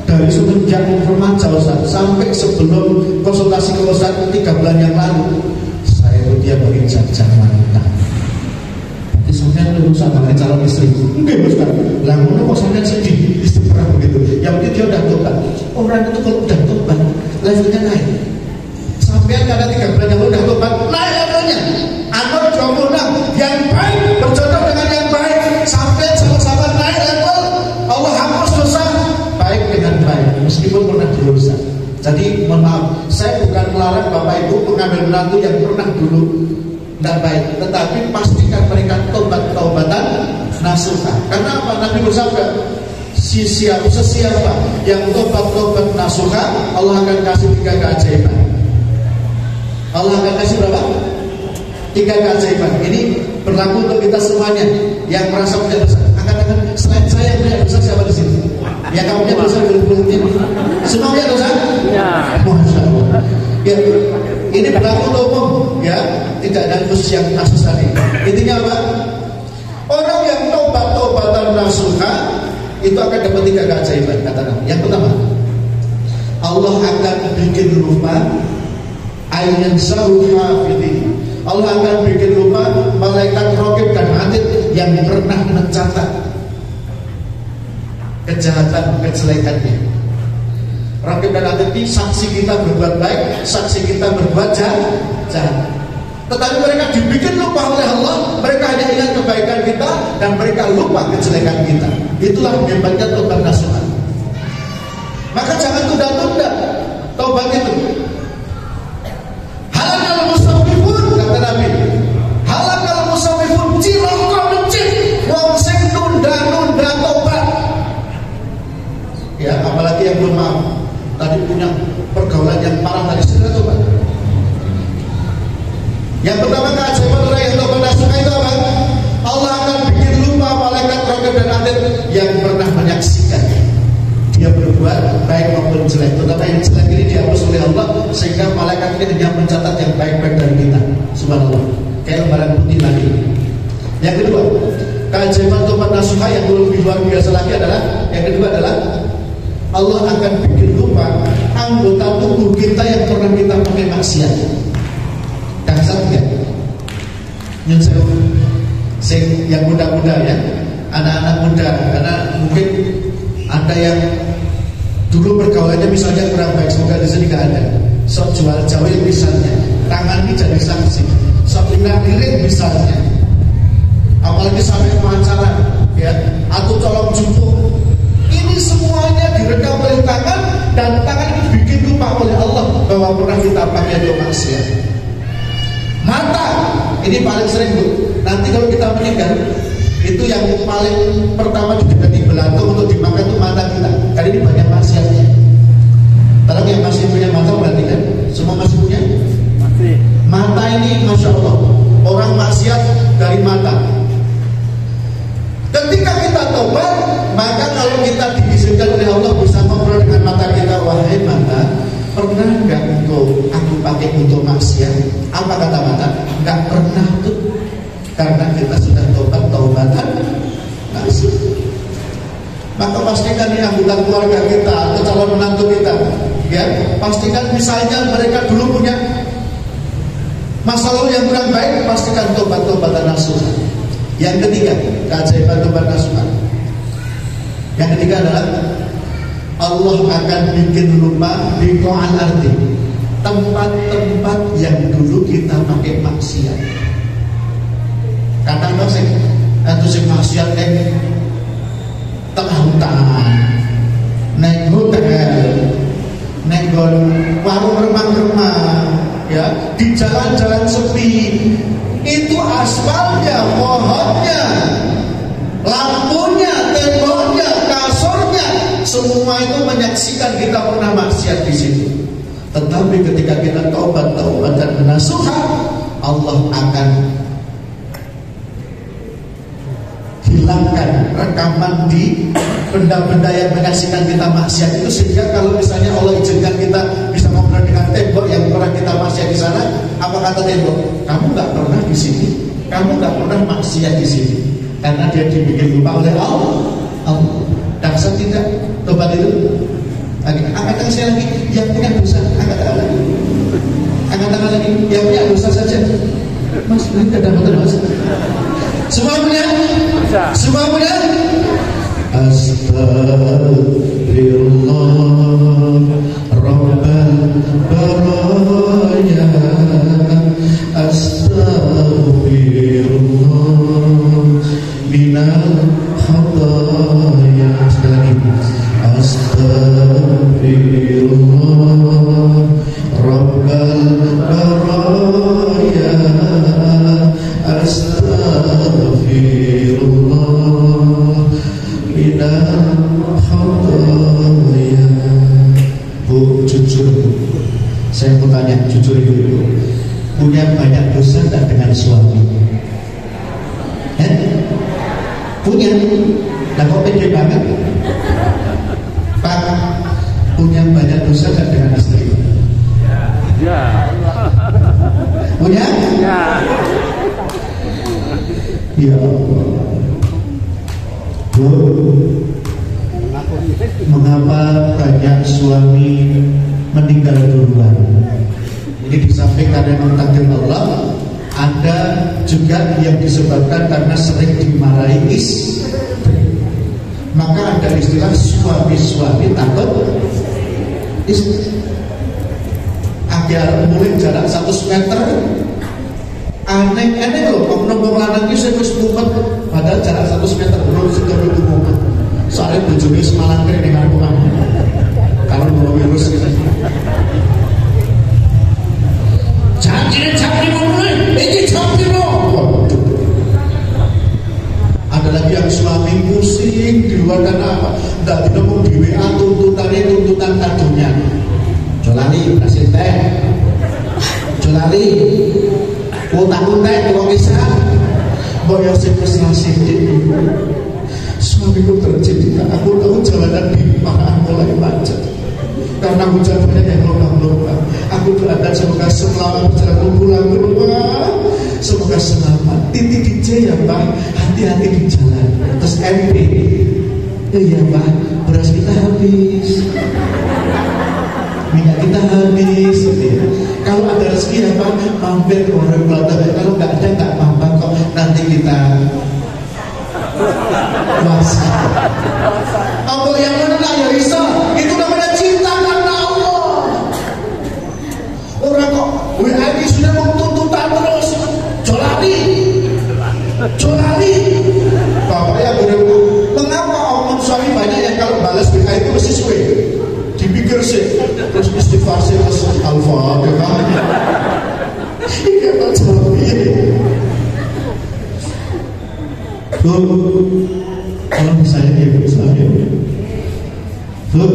Dari semenjak remaja Ustaz sampai sebelum konsultasi ke Ustaz 3 bulan yang lalu, saya itu dia bagi jajan wanita. Jadi sampai lu sama calon istri. Enggak Ustaz. Lah ngono kok sampai sedih, istri pernah begitu. Yang penting dia udah tobat. Orang itu kalau udah tobat, levelnya naik. Sampai karena 3 bulan yang udah tobat, naik levelnya. Anwar 26 yang baik berjodoh dengan yang baik, sampai sama-sama naik level. Allah hapus dosa baik dengan baik, meskipun pernah berdosa. Jadi mohon maaf, saya bukan melarang Bapak Ibu mengambil menantu yang pernah dulu tidak baik, tetapi pastikan mereka taubatan nasuha. Karena apa? Nabi bersabda, sesiapa yang tobat nasuha, Allah akan kasih 3 keajaiban. Allah akan kasih berapa? 3 keajaiban. Ini berlaku untuk kita semuanya yang merasa punya dosa. Angkat-angkat, selain saya yang punya dosa, siapa di sini? Ya kamu punya dosa berhenti. Semua punya dosa? Ya. Masya Allah. Ya, ini berlaku untuk umum, ya, tidak ada khusus yang kasus tadi. Intinya apa? Orang yang tobatan nasuha itu akan dapat 3 keajaiban, kata Nabi. Yang pertama, Allah akan bikin lupa ayat saruha fitih. Allah akan bikin lupa malaikat raqib dan atid yang pernah mencatat kejahatan, kejelekannya. Raqib dan atid ini saksi kita berbuat baik, saksi kita berbuat jahat. Tetapi mereka dibikin lupa oleh Allah. Mereka hanya ingat kebaikan kita dan mereka lupa kejelekan kita. Itulah hebatnya tobat nasuha. Maka jangan tunda-tunda tobat itu. Halakal musawwifun, kata Nabi. Halakal musawwifun, cilaka becik wong sing tunda-tunda tobat. Ya, apalagi yang belum maaf, tadi punya pergaulan yang parah tadi, segera tobat. Yang pertama keajaiban orang yang tobat nasuha itu apa? Allah akan bikin lupa malaikat raqib dan atid yang pernah menyaksikan dia berbuat baik maupun jelek. Terutama yang jelek ini dihapus oleh Allah, sehingga malaikat ini hanya mencatat yang baik-baik dari kita. Subhanallah, kayak lembaran putih lagi. Yang kedua, keajaiban tobat nasuha yang lebih luar biasa lagi adalah, yang kedua adalah Allah akan bikin lupa anggota tubuh kita yang pernah kita pakai maksiat. Dasar ya, yang muda-muda ya, anak-anak muda, karena mungkin ada yang dulu pergaulannya misalnya kurang baik, semoga di sini gak ada. Sok jual jawil misalnya, tangan ini jadi saksi, sok lirik misalnya, apalagi sampai pacaran ya, atau colong jumbo. Ini semuanya direkam oleh tangan, dan tangan ini bikin lupa oleh Allah bahwa pernah kita pakai untuk maksiat. Mata ini paling sering Bu. Nanti kalau kita meninggal itu yang paling pertama didekati belatung untuk dimakan itu mata kita. Karena ini banyak maksiatnya. Kalau yang masih punya mata berarti kan semua masih punya. Masih. Mata ini masya Allah orang maksiat dari mata. Ketika kita tobat, maka kalau kita diizinkan oleh Allah bisa ngobrol dengan mata kita, wahai mata, pernah nggak engkau aku pakai untuk maksiat? Apa kata mata? Nggak pernah tuh, karena kita sudah taubatan nasuh. Maka pastikan ini anggota keluarga kita atau calon menantu kita, ya pastikan misalnya mereka dulu punya masa lalu yang kurang baik, pastikan taubatan nasuh. Yang ketiga, keajaiban tobat nasuhan. Yang ketiga adalah Allah akan bikin lupa biqa'al ardi, tempat-tempat yang dulu kita pakai maksiat. Kadang sing sing maksiat tengah hutan, nek hotel, nek warung remang-remang, ya di jalan-jalan sepi. Itu aspalnya, pohonnya, lampunya, temboknya, kasurnya, semua itu menyaksikan kita pernah maksiat di situ. Tetapi ketika kita taubat dan nasuha, Allah akan hilangkan rekaman di benda-benda yang menyaksikan kita maksiat itu, sehingga kalau misalnya Allah izinkan kita bisa ngobrol dengan tembok yang pernah kita maksiat di sana, apa kata tembok? Kamu nggak pernah di sini, kamu nggak pernah maksiat di sini, karena dia dibikin lupa oleh Allah. Daksa tidak tobat itu. Angkat tangan saya lagi, yang punya dosa, angkat tangan lagi, angkat tangan lagi, yang punya dosa saja. Mas, ini tidak dapat mas. Semua punya? Semua punya? Astagfirullah Rabbal baraya, Astagfirullah minal khataya. Sekali lagi, Astagfirullah Rabbal baraya, Astagfirullah minal khataya. Bu, jujur Bu, saya mau tanya jujur ibu, punya banyak dosa tak dengan suami? Punya? Nah kok pede banget? Pak, punya banyak dosa tak dengan istri? Ya. Punya? Ya. Ya Allah. Bu, mengapa banyak suami meninggal duluan? Ini di samping karena memang takdir Allah, ada juga yang disebabkan karena sering dimarahi istri. Maka ada istilah suami-suami takut istri. Agar mulai jarak 100 meter, aneh loh, ngomong lanang itu saya mumpet, padahal jarak 100 meter belum sekitar itu mumpet. Soalnya bujurnya semalam kering dengan aku kamu. Kalau mau virus gitu. Jangan mulai, ini jangan loh. Ada lagi yang suami pusing di luar karena apa? Tidak ditemu di WA tuntutan kadonya. Jolali berhasil teh, Jolali utang teh kalau bisa, boyo sih frustrasi. Suamiku terjadi, aku tahu jalanan di mana mulai macet karena hujan banyak yang lubang-lubang. Aku berada semoga selamat perjalanan pulang ke rumah, semoga selamat. Titik DJ ya Pak, hati-hati di jalan. Terus MP, iya Pak, beras kita habis, minyak kita habis. Kalau ada rezeki ya Pak, mampir ke warung Belanda. Kalau nggak ada nggak apa-apa kok, nanti kita puasa. Apa yang mana ya bisa? Itu namanya cinta karena Allah. Orang kok WA ini sudah tuntutan terus. Jolali. Bapak yang berbeda. Mengapa oknum suami banyak yang kalau balas WA itu mesti suwe? Dipikir sih, terus istighfar sih, terus Al-Fatihah. Iya tak jawab Bu, kalau misalnya ya Bu, Bu,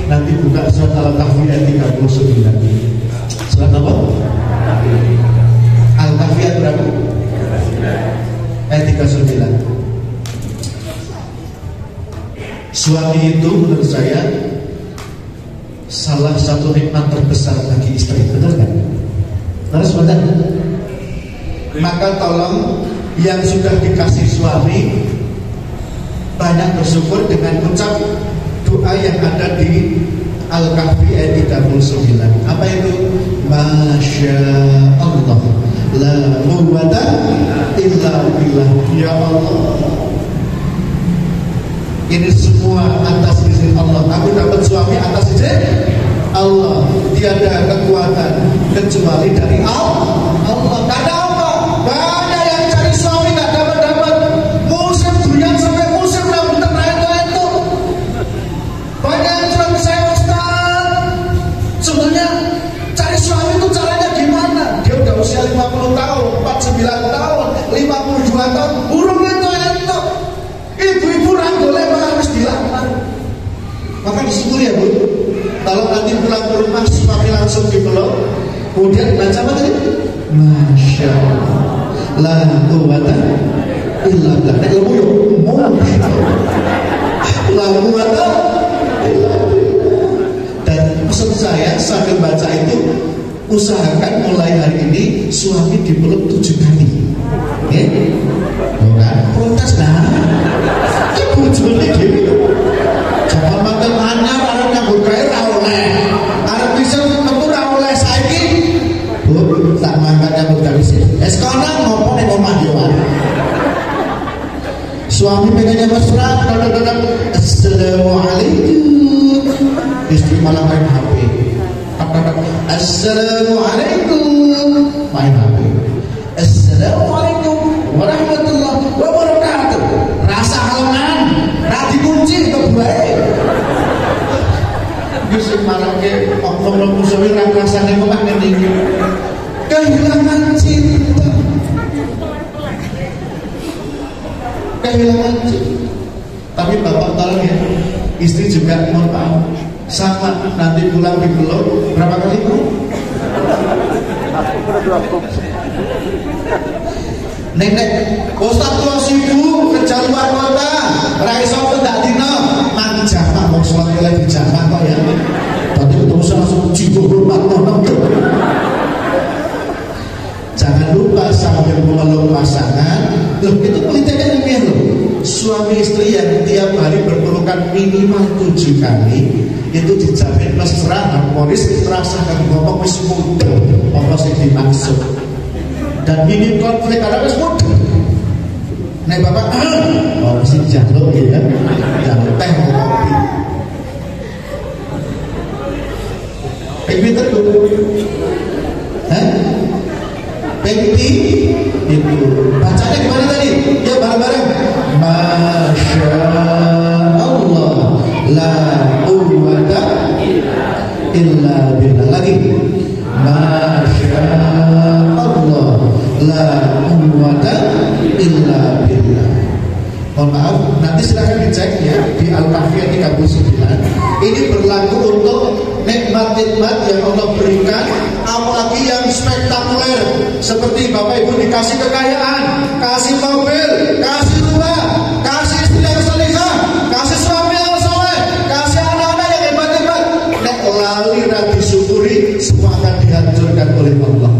nanti buka surat Al-Kahfi ayat 39. Surat apa? Al-Kahfi ayat berapa? Ayat 39. Suami itu menurut saya salah satu nikmat terbesar bagi istri, betul kan? Terus betul. Maka tolong yang sudah dikasih suami banyak bersyukur dengan ucap doa yang ada di Al-Kahfi ayat 39. Apa itu? Masya Allah, la quwwata illa billah. Ya Allah, ini semua atas izin Allah. Aku dapat suami atas izin Allah. Tiada kekuatan kecuali dari Allah. Karena apa? Banyak yang cari suami gak dapat. Musim durian sampai musim rambutan itu. Banyak yang curhat ke saya, Ustaz. Sebenarnya cari suami itu caranya gimana? Dia udah usia 50 tahun, 49 tahun, 52 tahun, burung itu. Ibu-ibu ranggolnya harus dilamar. Maka disyukuri ya Bu. Kalau nanti pulang ke rumah suami langsung dipeluk, kemudian baca apa tadi? Masya Allah, la quwwata illa billah. Nek ilmu yo masya Allah, la quwwata illa billah. Dan pesan saya sambil baca itu, usahakan mulai hari ini suami dipeluk 7 kali. Oke? Bukan protes nah. Bojone dhewe jangan makan anyar arep nyambut gawe ra oleh. Arep bisa metu ra oleh saiki. Bu, tak makan nyambut gawe sih. Es kono ngopo ning omah yo. Suami pengennya mesra, assalamualaikum. Istri malah main HP. Assalamualaikum, main HP. Assalamualaikum warahmatullahi wabarakatuh. Rasa halangan, radi kunci kebuahe. Wis marake oknum musuhe ra rasane kok ngene iki. Kehilangan cinta. Kehilangan cinta. Tapi bapak tolong ya, istri juga mohon maaf. Sama nanti pulang dipeluk berapa kali Bu? Nenek, Ustaz tua sibuk kerja luar kota, raiso pendak dino, mati jamaah, mau sholat lagi jamaah kok ya. Tadi ketemu langsung cipu hormat nonton. Jangan lupa sambil memeluk pasangan, loh itu politiknya ilmiah loh. Suami istri yang tiap hari berpelukan minimal 7 kali, itu dijamin mesra, harmonis, terasa kan ngomong wis mudah, apa sih dimaksud. Dan minim konflik karena wis mudah. Nek bapak, oh mesti jaluk ya, jaluk teh mau kopi. Pinter tuh, Pengti itu bacanya gimana tadi? Ya bareng-bareng. Masya Allah, la quwwata illa billah. Lagi. Masya Allah, la quwwata illa billah. Mohon maaf, nanti silahkan dicek ya di Al-Kahfi 39. Ini berlaku untuk nikmat-nikmat yang Allah berikan, apalagi yang spektakuler seperti Bapak Ibu dikasih kekayaan, kasih mobil, kasih rumah, kasih istri yang salihah, kasih suami yang soleh, kasih anak-anak yang hebat-hebat. Nek lali dan disyukuri, semua akan dihancurkan oleh Allah.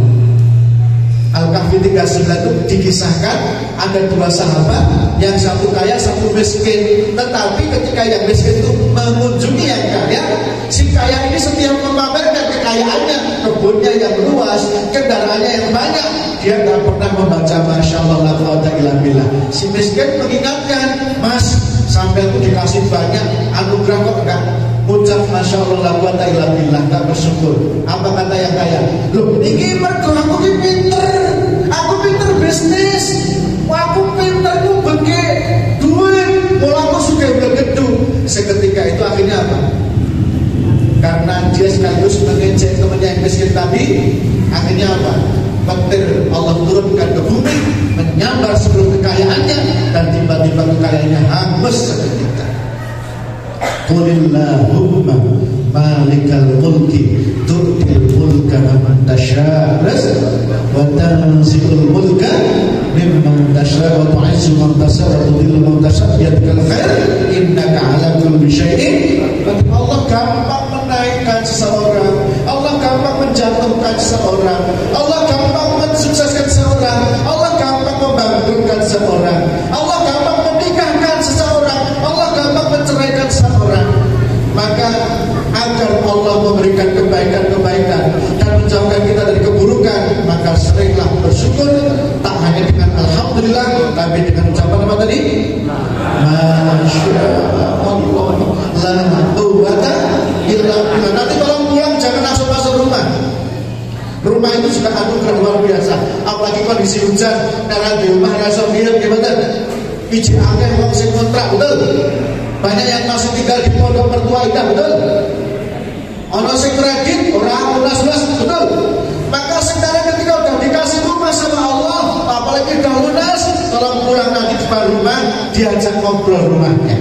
Al-Kahfi 39 itu dikisahkan ada 2 sahabat, yang satu kaya, satu miskin. Tetapi ketika yang miskin itu mengunjungi yang kaya, si kaya ini setiap memamerkan kekayaannya, kebunnya yang luas, kendaraannya yang banyak, dia tidak pernah membaca Masya Allah la quwwata illa billah. Si miskin mengingatkan, Mas, sampai itu dikasih banyak anugerah kok enggak ucap Masya Allah la quwwata illa billah, enggak bersyukur. Apa kata yang kaya? Loh, ini mergo aku pinter bisnis, aku pinterku bege duit, mulaku suka gedung. Seketika itu akhirnya apa? karena dia sekaligus mengejek temannya yang miskin tadi. Akhirnya apa? Petir Allah turunkan ke bumi, menyambar seluruh kekayaannya, dan tiba-tiba kekayaannya hangus seketika. Qulillahumma malikal mulki tu'til mulka man tasha' wa tanzi'ul mulka mimman tasha' wa tu'izzu man tasha' wa tudhillu man tasha' biyadikal khair innaka 'ala kulli syai'in qadir. Allah gampang menaikkan seseorang, Allah gampang menjatuhkan seseorang, Allah gampang mensukseskan seseorang, Allah gampang membangkrutkan seseorang, Allah gampang menikahkan seseorang, Allah gampang menceraikan seseorang. Maka agar Allah memberikan kebaikan-kebaikan dan menjauhkan kita dari keburukan, maka seringlah bersyukur, tak hanya dengan alhamdulillah, tapi dengan ucapan apa tadi? Masya Allah, la quwwata illa billah. Nanti kalau pulang jangan langsung masuk rumah. Rumah itu sudah anugerah luar biasa. Apalagi kondisi hujan, karena di rumah rasa biar gimana? Ijin akeh wong sing kontrak, betul? Banyak yang masih tinggal di pondok mertua Indah, betul? Ono sing kredit, orang lunas-lunas, betul? Maka sekarang ketika udah dikasih rumah sama Allah, apalagi udah lunas, kalau pulang nanti di rumah, diajak ngobrol rumahnya.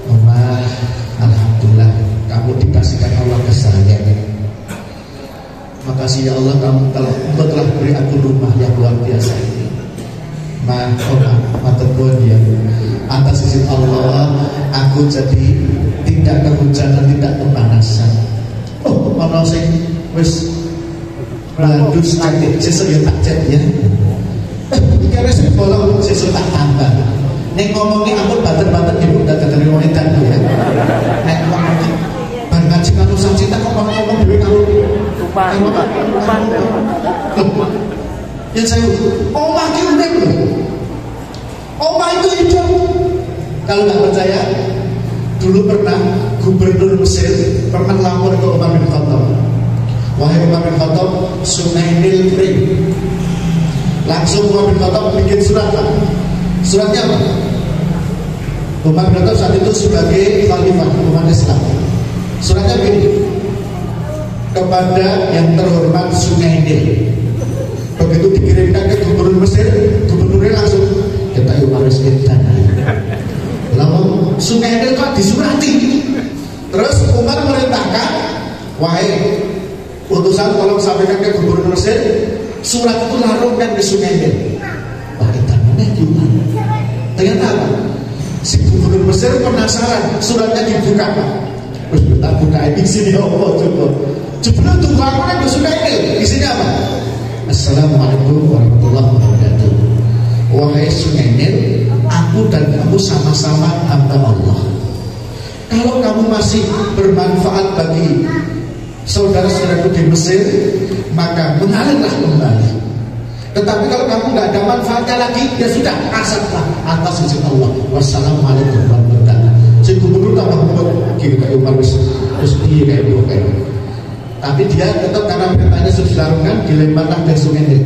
Omah, alhamdulillah, kamu dikasihkan Allah ke saya. Makasih ya Allah, kamu telah beri aku rumah yang luar biasa ini. Matur ya, atas izin Allah aku jadi tidak kehujanan, tidak kepanasan. Oh, ono sing wis mlandus cantik sesuk ya tak cek ya. Kira sing bolong sesuk tak tambah. Nek ngomongi ampun banter-banter ibu dak dari wanita ya. Nek ngomongi bar ngaji karo sang cinta kok ngomong dhewe karo umpan. Ya saya, omah ki urip lho. Omah itu hidup. Kalau nggak percaya, dulu pernah gubernur Mesir pernah lapor ke Umar bin Khattab. Wahai Umar bin Khattab, Sungai Nil kering. Langsung Umar bin Khattab bikin surat. Suratnya apa? Umar bin Khattab saat itu sebagai khalifah umat Islam. Suratnya begini: kepada yang terhormat Sungai Nil. Begitu dikirimkan ke gubernur Mesir, gubernurnya langsung kita harus kita. Lalu Sungai Nil kok disurati. Terus Umar merintahkan, wahai utusan tolong sampaikan ke gubernur Mesir, surat itu larutkan ke Sungai Nil. Wah, kita mana Umar? Ternyata apa? Si gubernur Mesir penasaran, suratnya dibuka. Terus kita buka di sini apa coba? Coba tunggu aku kan ke Sungai Nil. Isinya apa? Assalamualaikum warahmatullahi wabarakatuh. Wahai Sungai Nil, aku dan kamu sama-sama hamba Allah. Kalau kamu masih bermanfaat bagi saudara-saudaraku di Mesir, maka mengalirlah kembali. Tetapi kalau kamu nggak ada manfaatnya lagi, ya sudah, asaplah atas izin Allah. Wassalamualaikum warahmatullahi wabarakatuh. Si gubernur tambah ngomong gini kayak Umar terus dia kayak gitu kayak. Tapi dia tetap karena beritanya sudah dilarungkan, dilemparlah dari Sungai Nil.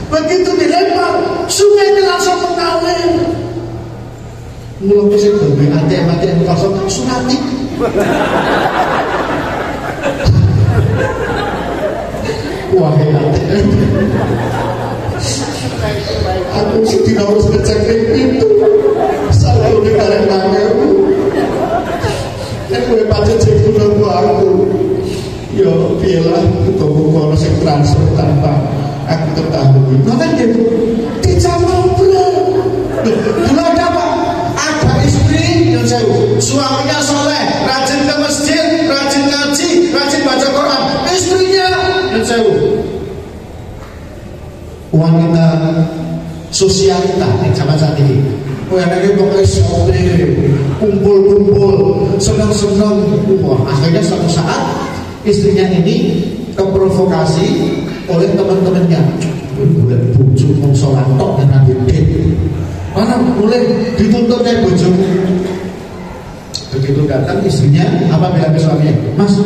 Begitu dilempar, Sungai Nil langsung mengalir. Mulai saya berbeda ATM kosong surati. Wahai ATM, aku sedih harus ngecek pintu. Saya udah kalian nangis. Aku pacet cek dulu aku. Yo, biarlah buku-buku orang yang transfer tanpa aku ketahui. Nonton gitu, dijamah bener. Dulu ada apa? Ada istri yang saya, suaminya soleh, rajin ke masjid, rajin ngaji, rajin baca Quran. Istrinya yang saya, wanita sosialita yang sama saat ini. Wanita pokoknya soleh, kumpul-kumpul, senang-senang. Akhirnya suatu saat istrinya ini keprovokasi oleh teman-temannya. Boleh bujuk mau sholat tok dan nanti dek. Mana boleh dituntut kayak bujuk. Begitu datang istrinya, apa bilang ke suaminya? Mas,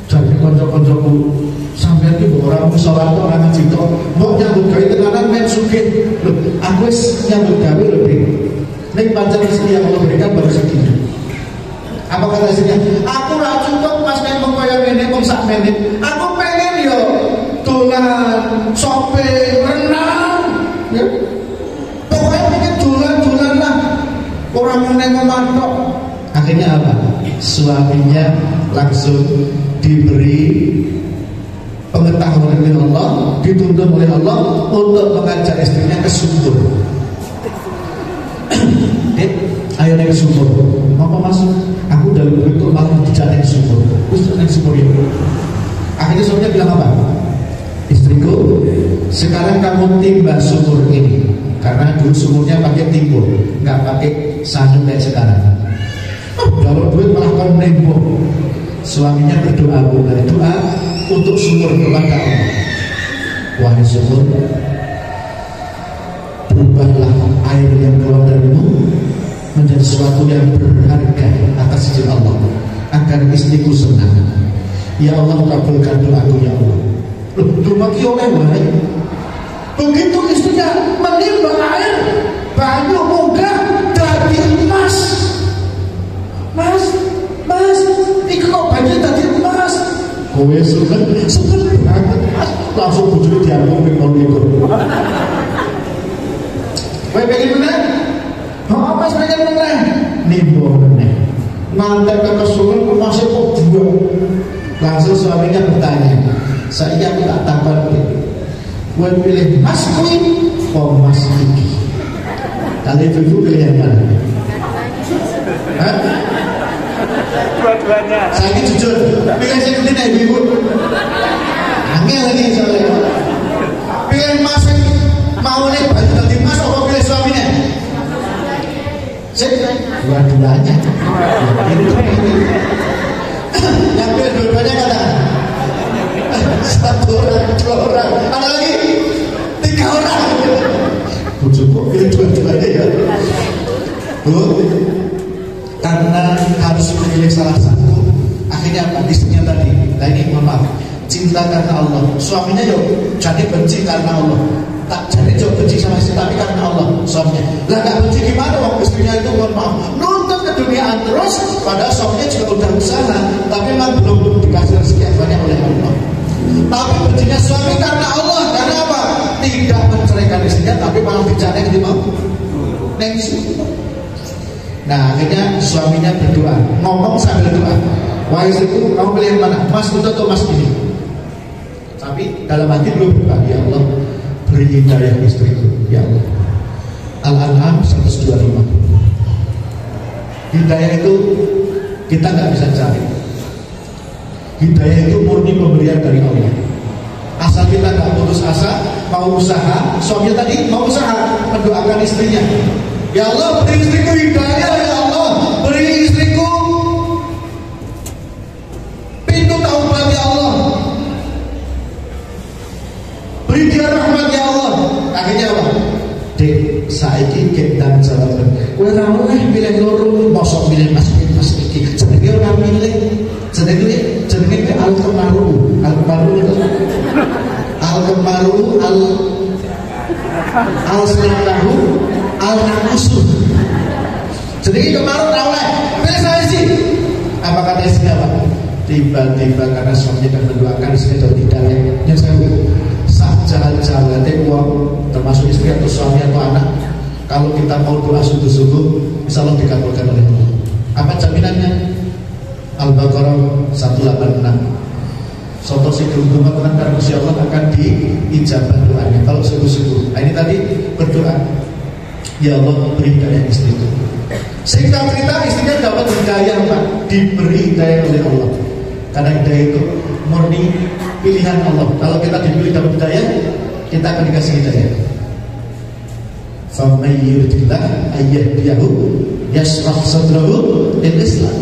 jadi konco-koncoku sampai itu orang mau sholat tok, orang ngaji tok, mau nyambut gawe tenanan main sugih. Loh, aku nyambut gawe lebih. Ini pacar istri yang Allah berikan baru segini. Apa kata istrinya? Aku ora cukup mas nek mung koyo ngene mung sak menit. Aku pengen yo dolan, shopping, renang. Ya. Pokoknya pengen dolan-dolan lah. Orang meneng mantok. Akhirnya apa? Suaminya langsung diberi pengetahuan oleh Allah, dituntun oleh Allah untuk mengajak istrinya ke sumur. Ayo naik ke sumur. Apa mas? Aku dari begitu malah dijak naik ke sumur. Terus naik sumur itu. Akhirnya suaminya bilang apa? Istriku, sekarang kamu timba sumur ini. Karena dulu sumurnya pakai timbul, nggak pakai sandu kayak sekarang. Kalau duit malah kau nembok. Suaminya berdoa, doa untuk sumur kepada Allah. Wahai sumur, berubahlah air yang keluar darimu menjadi sesuatu yang berharga atas izin Allah, agar istriku senang. Ya Allah, kabulkan doaku ya Allah. Dumaki oleh wahai. Begitu istrinya menimba air, banyu munggah dari emas. Mas, iki kok banyu tadi emas? Kowe seneng banget. Langsung bujur diambil ping 12. Kowe pengen menang? Oh, mas pengen menang. Nimbo menang. Ngantek ke sumur masih kok dua. Langsung suaminya bertanya, saya aku tak takut. Gue pilih mas kuih, mas iki. Kali itu pilih yang mana? Hah? Dua-duanya. Saya ini jujur, pilih saya ketika ibu. Angel lagi soalnya. Pilih mas mau nih baju tadi mas, apa pilih suaminya? Saya dua-duanya. Yang pilih dua-duanya kata satu orang, dua orang, ada lagi 3 orang. Cukup pilih dua-duanya ya. Karena harus memilih salah satu, akhirnya apa? Istrinya tadi, nah ini maaf, cinta karena Allah. Suaminya yo jadi benci karena Allah. Tak jadi jauh benci sama istri, tapi karena Allah suaminya. Lah gak benci gimana? Waktu istrinya itu mohon maaf nuntut keduniaan terus, padahal suaminya juga udah usaha, tapi memang belum dikasih rezeki yang banyak oleh Allah. Tapi bencinya suami karena Allah, karena apa? Tidak menceraikan istrinya, tapi malah bicara yang dimau. Nah akhirnya suaminya berdoa, ngomong sambil doa. Wahai istriku, kamu pilih yang mana? Mas itu atau mas ini? Tapi dalam hati belum berdoa, ya Allah, beri hidayah istriku, ya Allah. Al-An'am 125. Hidayah itu kita nggak bisa cari. Hidayah itu murni pemberian dari Allah. Asal kita nggak putus asa, mau usaha. Suaminya tadi mau usaha, mendoakan istrinya. Ya Allah, beri istriku hidayah, ya Allah, beri istriku pintu taubat, ya Allah, beri dia rahmat, ya Allah. Akhirnya apa? Dek, saiki kita jawaban. Kowe ora oleh milih loro, mosok milih mas iki. Jenenge ora milih. Jenenge al-kemaru itu. Al-kemaru al-senatahu al-nakusu. Jenenge kemaru ora oleh. Pilih saya sih. Apa kata istrinya apa? Tiba-tiba karena suaminya dan mendoakan istrinya tidak yang saya jalan-jalan uang, termasuk istri atau suami atau anak, kalau kita mau doa sungguh-sungguh, insya Allah dikabulkan oleh Allah. Apa jaminannya? Al-Baqarah 186. Soto si berhubungan dengan Gusti Allah akan diijabah doanya kalau sungguh-sungguh. Nah, ini tadi berdoa, ya Allah beri hidayah istriku. Singkat cerita, istrinya dapat hidayah, Pak, diberi hidayah oleh Allah. Karena hidayah itu murni pilihan Allah. Kalau kita dipilih dapat hidayah, kita akan dikasih hidayah. Faman yuridillah ayyahdiyahu yashrah sadrahu lil Islam.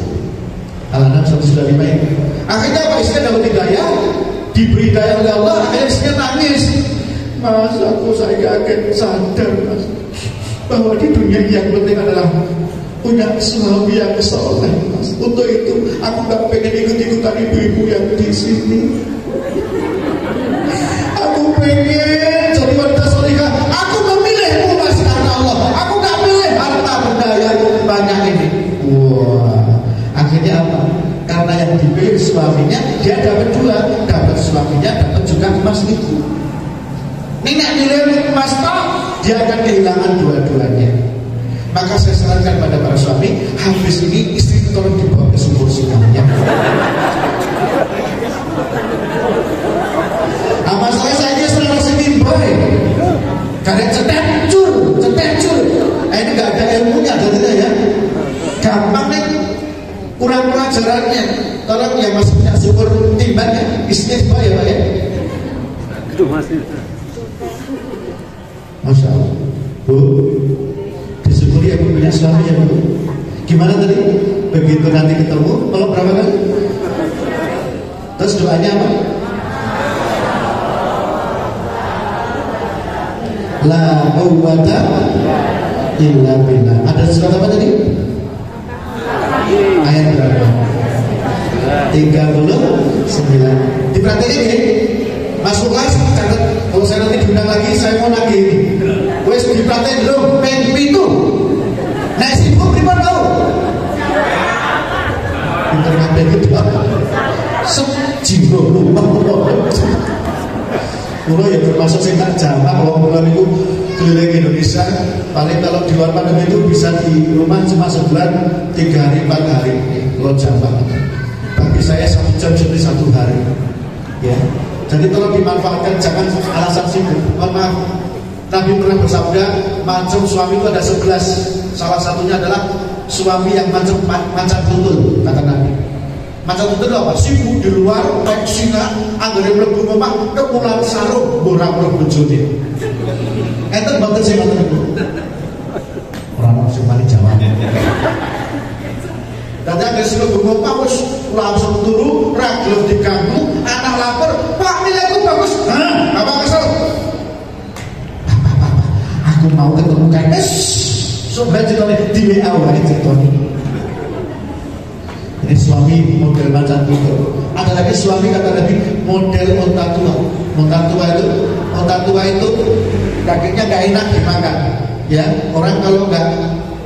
Al-An'am 125 ini. Akhirnya apa? Istrinya dapat hidayah, diberi hidayah oleh Allah. Akhirnya istrinya nangis. Mas, saya kaget sadar, Mas, bahwa di dunia yang penting adalah punya suami yang soleh, Mas. Untuk itu aku gak pengen ikut-ikutan ibu-ibu yang di sini. Aku pengen jadi wanita solehah. Aku memilihmu, Mas, karena Allah. Aku gak pilih harta benda yang banyak ini. Wah, akhirnya Karena yang dipilih suaminya, dia dapat dua, dapat suaminya, dapat juga emas itu. Ini milih emas toh, dia akan kehilangan dua-duanya. Maka saya sarankan pada para suami, habis ini istri tolong dibawa ke sumur singamnya. Masalah saya selalu sini boy, karena cetek cur. Ini nggak ada ilmunya, tidak ya? Gampang nih, kurang pelajarannya. Tolong yang masih punya sumur timbangnya, istri boy ya pak ya. Itu masih. Masya Allah, Bu. Disyukuri aku punya suami ya Bu. Gimana tadi? Begitu nanti ketemu, kalau berapa kali? Terus doanya apa? La quwwata illa billah. Ada surat apa tadi? Ayat berapa? 39. Diperhatiin ya. Masuk kelas, catat. Kalau saya nanti diundang lagi, saya mau nagih ini. Wes diperhatiin belum? Peng pintu. Nah, sibuk pripun tau? Internet itu apa? Sejibro lupa. Kulo ya termasuk sing tak jamak wong kula niku keliling Indonesia, paling kalau di luar pandemi itu bisa di rumah cuma sebulan 3 hari 4 hari. Kulo jamak. Bagi saya 1 jam seperti 1 hari. Ya. Jadi tolong dimanfaatkan, jangan alasan sibuk. Mohon maaf. Nabi pernah bersabda, macam suami itu ada 11. Salah satunya adalah suami yang macam tutul, kata Nabi. Macam tutul apa? Sibuk di luar, naik singa, anggere mlebu omah, kepulan sarung, ora-ora bojone. Enten mboten sing ngoten niku. Ora ono sing mari jawab. Dadi anggere mlebu omah wis langsung turu, ra gelem diganggu, anak lapar, Pak nilaiku bagus. Hah, apa kesel? Aku mau ketemu Kades. Sobat ceritanya di WA wae ceritanya. Ini suami model macam itu. Ada lagi suami kata Nabi model onta tua. Onta tua itu dagingnya nggak enak dimakan. Ya, orang kalau nggak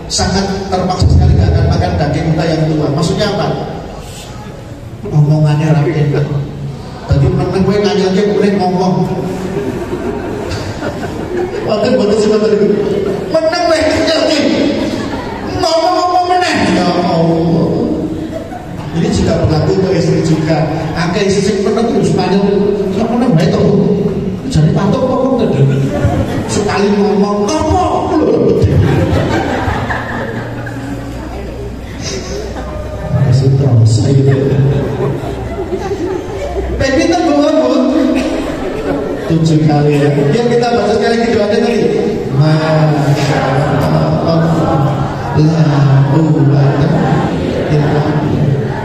sangat terpaksa sekali nggak akan makan daging onta yang tua. Maksudnya apa? Omongannya rapi enak. Tadi meneng gue nanya aja boleh ngomong. Waktu bodoh sih waktu itu. Meneng gue ngerti. Ngomong meneng. Ya Allah. Ini juga berlaku untuk istri juga. Angka istri meneng itu Spanyol. Kalau meneng baik tuh. Jadi patok ngomong tadi. Sekali ngomong apa? Sudah saya. Pinter bangun 7 kali ya. Yuk kita baca sekali lagi doanya tadi. Masya Allah, la quwwata illa billah.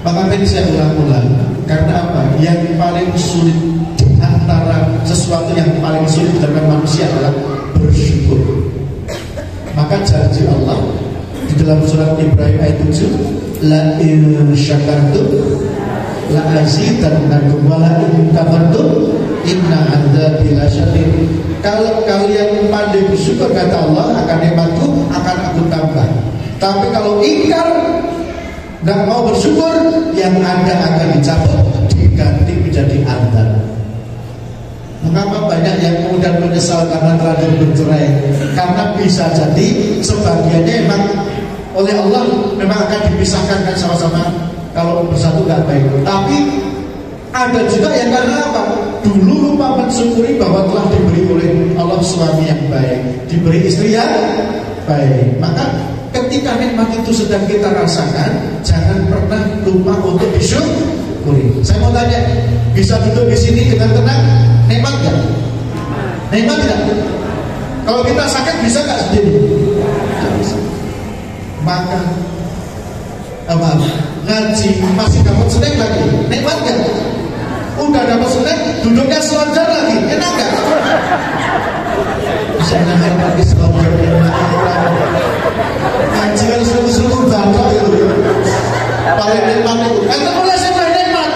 Maka ini saya ulang-ulang. Karena apa? Yang paling sulit antara sesuatu yang paling sulit dalam manusia adalah bersyukur. Maka janji Allah di dalam surat Ibrahim ayat 7, la in syakartum la azidannakum wa la in kafartum inna adzabi lasyadid. Kalau kalian pandai bersyukur kata Allah akan nikmatku akan aku tambah. Tapi kalau ingkar nggak mau bersyukur, yang ada akan dicabut diganti menjadi azab. Mengapa banyak yang kemudian menyesal karena terlanjur bercerai? Karena bisa jadi sebagiannya memang oleh Allah memang akan dipisahkan kan sama-sama. Kalau bersatu nggak baik. Tapi ada juga yang karena apa? Dulu lupa mensyukuri bahwa telah diberi oleh Allah suami yang baik, diberi istri yang baik. Maka ketika nikmat itu sedang kita rasakan, jangan pernah lupa untuk disyukuri. Saya mau tanya, bisa duduk di sini dengan tenang, nikmat nggak? Nikmat nggak? Kalau kita sakit bisa nggak sendiri? Maka apa? Ngaji masih dapat snack lagi, nikmat nggak? Udah dapat snack, duduknya selonjor lagi, enak nggak? Jangan lagi selonjor ngaji kan seru-seru bangga itu. Paling nikmat itu, itu boleh saya nikmat.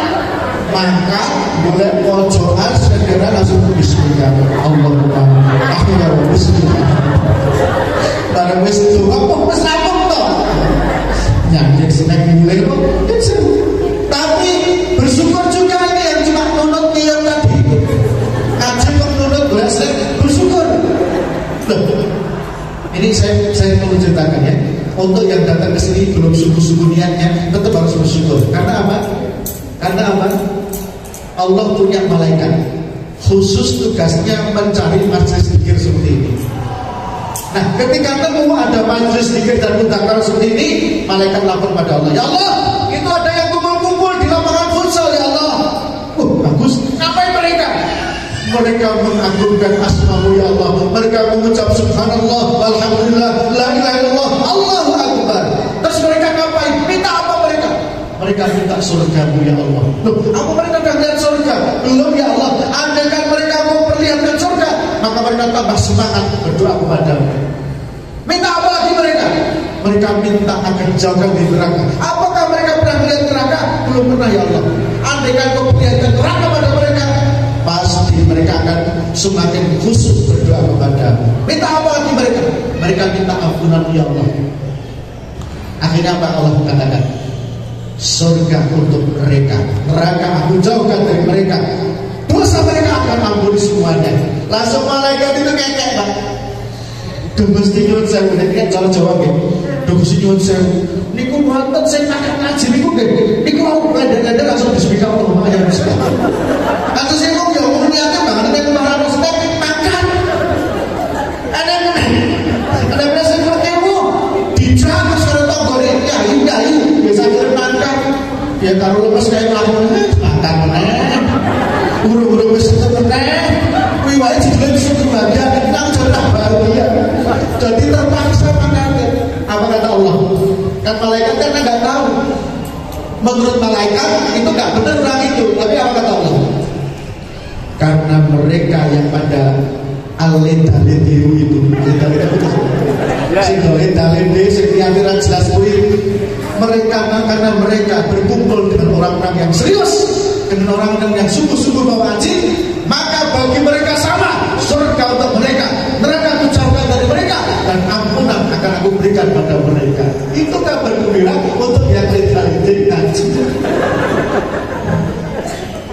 Maka boleh pojokan segera langsung bismillah. Allahumma ahya wa bismillah. Barang wis itu apa wis rampung toh. Nyandek snack mulai kok. Untuk yang datang ke sini belum sungguh-sungguh niatnya, tetap harus bersyukur. Karena apa? Karena apa? Allah punya malaikat khusus tugasnya mencari majelis zikir seperti ini. Nah, ketika ketemu ada majelis zikir dan mudzakarah seperti ini, malaikat lapor pada Allah, ya Allah, itu ada yang kumpul-kumpul di lapangan futsal, ya Allah. Bagus. Ngapain mereka? Mereka mengagungkan asma-Mu, ya Allah. Mereka mengucap subhanallah, walhamdulillah, la ilaha illallah, Allahu akbar. Terus mereka ngapain? Minta apa mereka? Mereka minta surga-Mu, ya Allah. Loh, apa mereka sudah lihat surga? Belum, ya Allah. Andaikan mereka mau perlihatkan surga, maka mereka tambah semangat berdoa kepada-Mu. Minta apa lagi mereka? Mereka minta agar jauhkan di neraka. Apakah mereka pernah melihat neraka? Belum pernah, ya Allah. Andaikan Kau perlihatkan neraka pada mereka, pasti mereka akan semakin khusyuk berdoa kepada-Mu. Minta apa lagi mereka? Mereka minta ampunan, ya Allah. Akhirnya apa Allah katakan? Surga untuk mereka, neraka aku jauhkan dari mereka. Dosa mereka akan ampuni semuanya. Langsung malaikat itu ngekek, Pak. Gusti nyuwun sewu, nek cara Jawa nggih. Gusti nyuwun sewu. Niku wonten sing makan ngaji niku nggih. Niku aku blender-blender langsung disebika Allah ya Gusti. Atau sing kok ya umum niate banget nek marang stek makan. Ada sing ketemu dijaga karo tanggane yayu-yayu biasa kira makan. Ya karo lemes kaya mlaku makan meneh. Uru-uru wis meneh. Kuwi wae judule kebahagiaan nang jatah bahagia. Jadi terpaksa makannya. Apa kata Allah? Kan malaikat kan nggak tahu. Menurut malaikat itu nggak benar orang itu. Tapi apa kata Allah? Karena mereka yang pada alid-alidiru itu, alid-alid sekian-kian jelas mereka karena mereka berkumpul dengan orang-orang yang serius, dengan orang-orang yang sungguh-sungguh mewajib, maka bagi mereka sama surga untuk mereka, neraka aku jauhkan dari mereka, dan ampunan akan aku berikan pada mereka. Itu kabar gembira untuk yang alid-alid ngaji.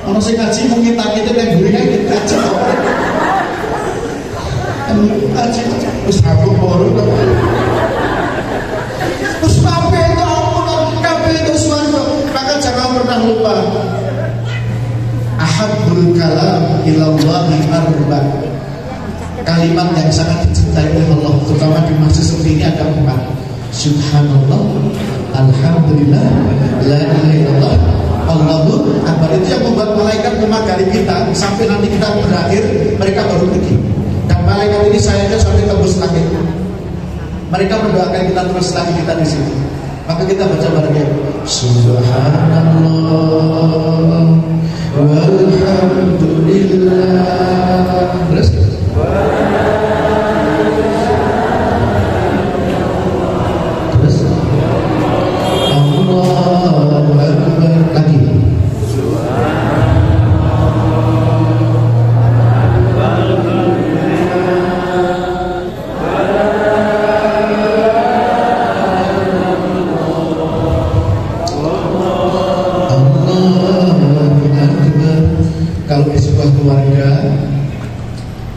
Kalau saya ngaji mungkin tak kita yang berikan kita ngaji. Ngaji terus aku baru terus kafe itu ampunan, kafe itu suara. Maka jangan pernah lupa ahabbul kalam ilallahi arba. Kalimat yang sangat dicintai oleh Allah, terutama di masa seperti ini ada 4. Subhanallah, alhamdulillah, la ilaha illallah, Allahu akbar. Itu yang membuat malaikat memagari kita sampai nanti kita berakhir, mereka baru pergi. Dan malaikat ini sayangnya sampai tembus langit. Mereka mendoakan kita terus lagi kita di sini. Maka kita baca bareng-bareng. Subhanallah walhamdulillah. Terus Allahu akbar lagi. Kalau di sebuah keluarga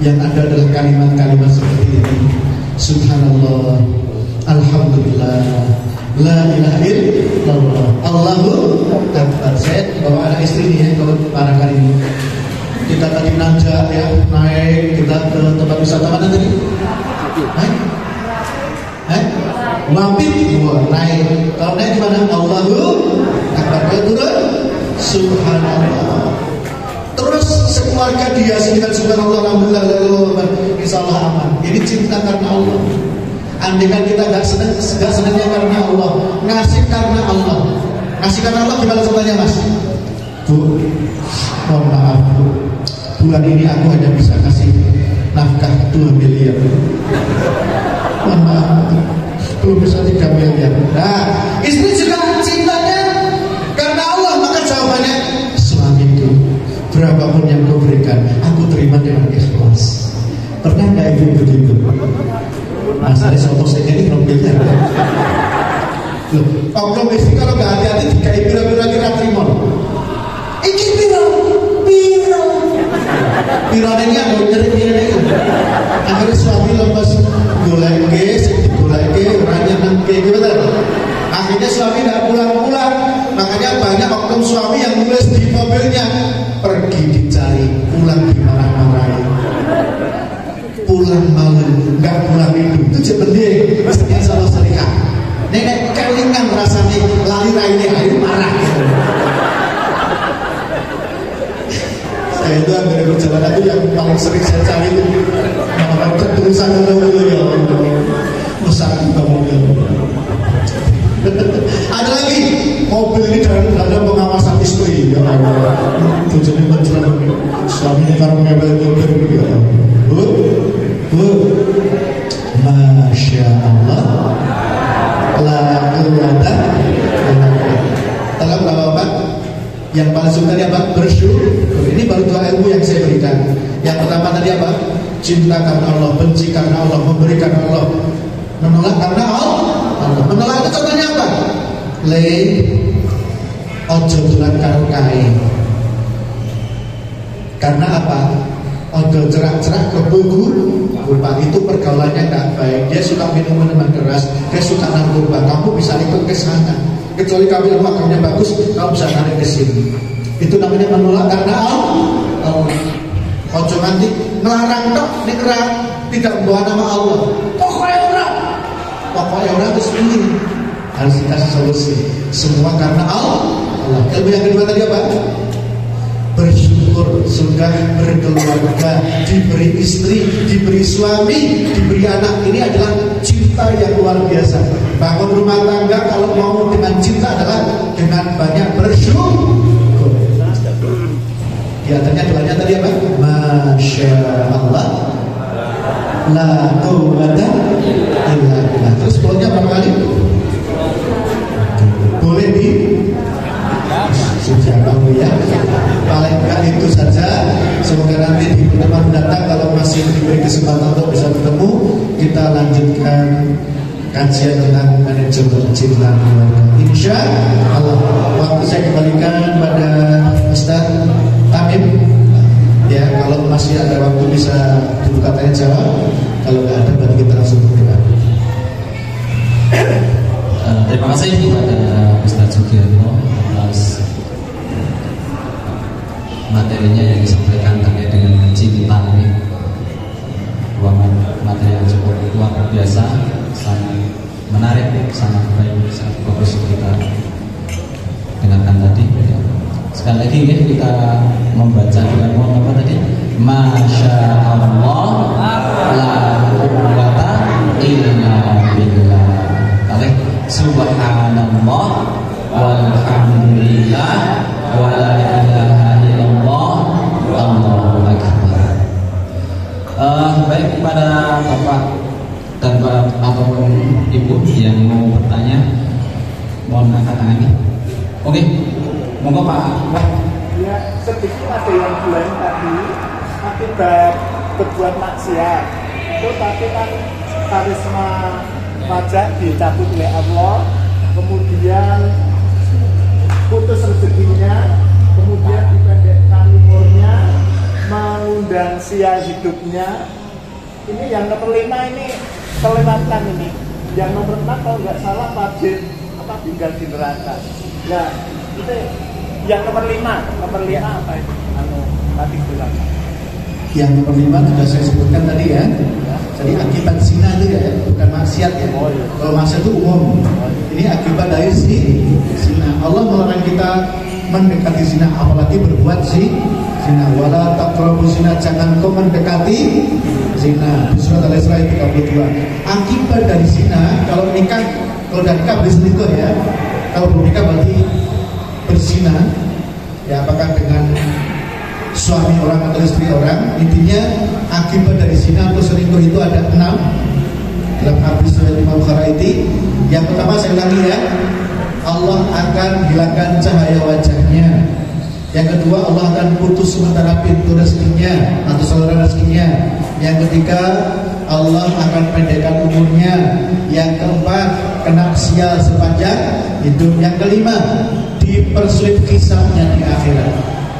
yang ada adalah kalimat-kalimat seperti ini, Subhanallah, Alhamdulillah, la ilaha illallah, Allahu akbar. Saya bawa anak istri nih ya, kalau para kali ini kita tadi nanjak ya, naik kita ke tempat wisata mana tadi? Mampir, naik. Kalau naik di mana? Allahu akbar. Kalau turun, Subhanallah. Terus sekeluarga dihiasi dengan subhanallah, alhamdulillah, insya Allah aman. Ini cinta karena Allah. Andaikan kita gak senangnya karena Allah, ngasih karena Allah. Ngasih karena Allah gimana contohnya Mas? Bu, mohon maaf Bu, bulan ini aku hanya bisa kasih nafkah 2 miliar. Mohon maaf, belum bisa 3 miliar. Nah, istri juga cintanya karena Allah. Maka jawabannya, suamiku, berapapun yang kau berikan, aku terima dengan ikhlas. Pernah nggak ibu begitu? Masalah soto saya ini belum miliar. Loh, oknum istri kalau nggak hati-hati dikai pira-pira kira terima. Iki pira. Pirane ini aku nyeri. Akhirnya suami lepas golek sing digoleke orangnya nang gimana? banyak oknum suami yang nulis di mobilnya, pergi dicari, pulang dimarah-marahi, pulang malu, nggak pulang hidup. Itu jebendik, mestinya salah serika. Nenek kelingan rasanya lali raine air marah. Saya itu ambil perjalanan itu yang paling sering saya cari itu malah ketulisan dulu ya. Usah mobil. Ada lagi mobil ini dalam pengawasan istri ya Allah. Tujuannya mencela suaminya kalau ngebel mobil ya. Bu, Masya Allah, la quwwata illa billah. Tolong Bapak, yang paling suka tadi apa? Bersyukur. Ini baru dua ilmu yang saya berikan. Yang pertama tadi apa? Cinta karena Allah, benci karena Allah, memberi karena Allah, menolak karena Allah. Menolak itu contohnya apa? Ojo tulan karo kae. Karena apa? Ojo cerak-cerak ke buku. Itu pergaulannya tidak baik. Dia suka minum minuman keras, dia suka narkoba. Kamu bisa ikut ke sana. Kecuali kamu ilmu agamanya bagus, kamu bisa narik ke sini. Itu namanya menolak karena Allah. Ojo nanti melarang tok nikra tidak membawa nama Allah. Pokoknya orang itu sendiri harus dikasih solusi. Semua karena Allah. Ilmu yang kedua tadi apa? Bersyukur sudah berkeluarga, diberi istri, diberi suami, diberi anak. Ini adalah cinta yang luar biasa. Bangun rumah tangga kalau mau dengan cinta adalah dengan banyak bersyukur. Di antaranya doanya tadi apa? Masya Allah, la quwwata illa billah. Terus bolehnya berapa kali? Boleh di sudah tahu ya. Paling enggak itu saja. Semoga nanti di pertemuan mendatang kalau masih diberi kesempatan untuk bisa bertemu, kita lanjutkan kajian tentang manajemen cinta keluarga. Insya Allah. Waktu saya kembalikan pada Ustaz Tamim. Ya, kalau masih ada waktu bisa dibuka tanya jawab. Kalau nggak ada, berarti kita langsung berdoa. Terima kasih kepada Ustaz Sugiyarto atas materinya yang disampaikan terkait dengan cinta ini. Ruangan materi yang cukup luar biasa, sangat menarik, sangat baik, sangat bagus kita dengarkan tadi. Sekali lagi ya, kita membaca dengan apa tadi? Masya Allah, la quwwata illa billah. Subhanallah, walhamdulillah, wa la ilaha illallah, Allahu akbar. Baik kepada Bapak dan Bapak ataupun Ibu yang mau bertanya, mohon angkat tangannya. Oke, monggo Pak. Ya, sedikit ada yang bilang tadi akibat berbuat maksiat itu, tapi kan karisma wajah dicabut oleh Allah, kemudian putus rezekinya, kemudian dipendekkan umurnya, mengundang sia hidupnya. Ini yang nomor 5 ini kelewatan ini. Yang nomor 6 kalau nggak salah wajib tinggal di neraka. Nah, itu yang nomor 5 apa itu? Tadi bilang. Yang nomor 5 sudah saya sebutkan tadi ya. Jadi akibat zina itu ya, bukan maksiat ya. Kalau maksiat itu umum. Ini akibat dari zina. Allah melarang kita mendekati zina, apalagi berbuat zina. Wala taqrabu zina, jangan kau mendekati zina. Surat Al-Isra 32. Akibat dari zina, kalau udah nikah berselingkuh ya. Kalau belum nikah berarti berzina. Ya, apakah dengan suami orang atau istri orang. Intinya akibat dari zina atau selingkuh itu ada 6 dalam hadis riwayat Imam Kharaiti. Yang pertama saya ulangi ya, Allah akan hilangkan cahaya wajahnya. Yang kedua, Allah akan putus sementara pintu rezekinya atau saluran rezekinya. Yang ketiga, Allah akan pendekkan umurnya. Yang keempat, kena sial sepanjang hidup. Yang kelima, dipersulit hisabnya di akhirat.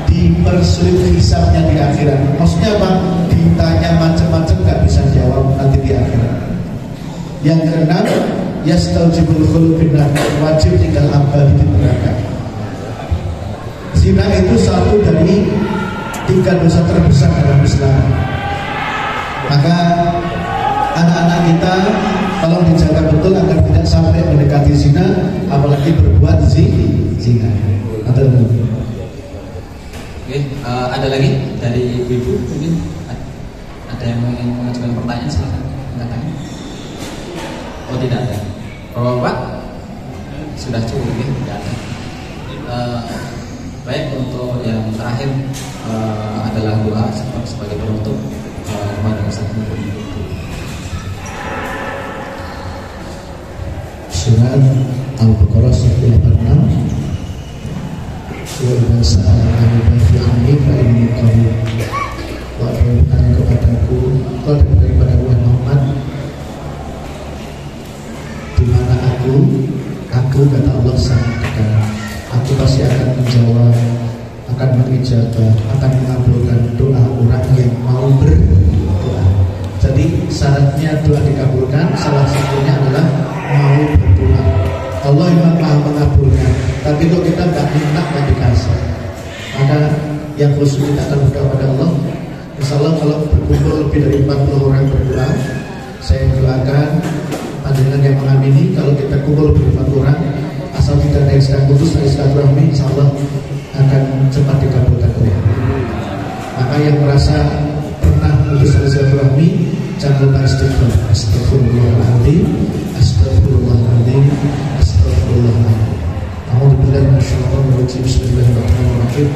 Dipersulit hisabnya di akhirat. Maksudnya apa? Ditanya macam-macam gak bisa jawab nanti di akhirat. Yang keenam, yastaujibul khulud bin nar, wajib tinggal abadi di neraka. Zina itu satu dari 3 dosa terbesar dalam Islam. Maka anak-anak kita tolong dijaga betul agar tidak sampai mendekati zina, apalagi berbuat zina. Oke, ada lagi dari ibu mungkin ada yang ingin mengajukan pertanyaan, silakan angkat tangan. Oh tidak ada. Bapak sudah cukup ya, tidak ada. Baik, untuk yang terakhir adalah doa sebagai penutup kepada Ustaz. Surat Al-Baqarah 186. Wa idza sa'alaka 'anni fa inni qarib. Wa bertanya kepadaku, kau daripada Muhammad, di mana aku kata Allah sangat dekat. Aku pasti akan menjawab, akan mengijabah, akan mengabulkan doa orang yang mau berdoa. Jadi syaratnya doa dikabulkan, salah satunya adalah mau berdoa. Allah yang maha mengabulkan, tapi kalau kita nggak minta nggak dikasih. Maka yang khusus kita akan berdoa pada Allah. Insyaallah kalau berkumpul lebih dari 40 orang berdoa, saya doakan panjenengan yang mengamini. Kalau kita kumpul lebih dari 40 orang, asal kita ada yang sedang putus dari silaturahmi, insyaallah akan cepat dikabulkan oleh Allah. Maka yang merasa pernah putus dari silaturahmi, jangan lupa istighfar. Astagfirullahaladzim, astagfirullahaladzim, astagfirullahaladzim. A'udzubillahi minasyaitonir rajim. Bismillahirrahmanirrahim.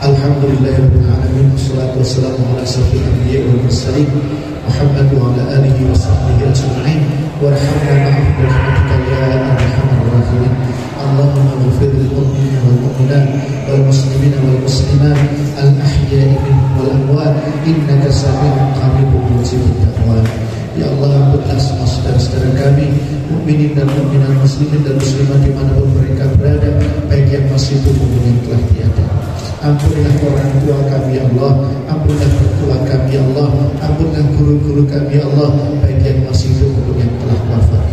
Alhamdulillahirabbil alamin, wassalatu wassalamu ala asyrofil anbiya'i wal mursalin Muhammad wa ala alihi wa sahbihi ajma'in. Warhamna ma'ahum bi rahmatika ya arhamar rahimin. Allahumma ighfir lil mu'minina wal mu'minat wal muslimina wal muslimat al ahya'i minhum wal amwat innaka sami'un qaribun mujibud da'wat. Ya Allah, ampunilah semua saudara-saudara kami, mukminin dan mukminat, muslimin dan muslimat dimanapun mereka berada, baik yang masih hidup maupun yang telah tiada. Ampunilah orang tua kami ya Allah, ampunilah mertua kami ya Allah, ampunilah guru-guru kami ya Allah, baik yang masih hidup maupun yang telah wafat.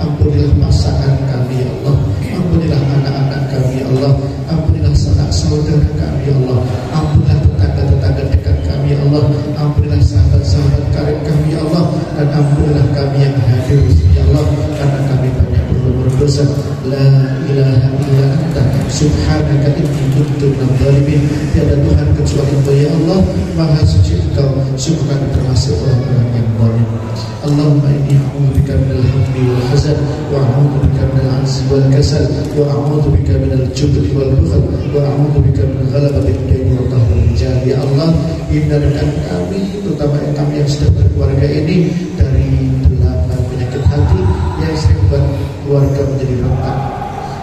Ampunilah pasangan kami ya Allah, ampunilah anak-anak kami ya Allah, ampunilah sanak saudara kami ya Allah, ampunilah tetangga-tetangga dekat kami ya Allah, ampunilah sahabat-sahabat karib kami ya Allah, dan ampunilah kami yang hadir di sini ya Allah, karena kami banyak berdosa. La ilaha illa anta subhanaka inni kuntu minadh dhalimin. Tiada Tuhan kecuali Engkau ya Allah, maha suci Engkau, sungguh kami termasuk orang-orang yang zalim. Allahumma inni a'udzubika minal hammi wal hazan, wa a'udzubika minal 'ajzi wal kasal, wa a'udzubika minal jubni wal bukhl, wa a'udzubika min ghalabatil dayn wa qahril rijal. Ya Allah, hindarkan kami, terutama kami yang sudah berkeluarga ini, dari belaka penyakit hati yang sering membuat keluarga menjadi rentan.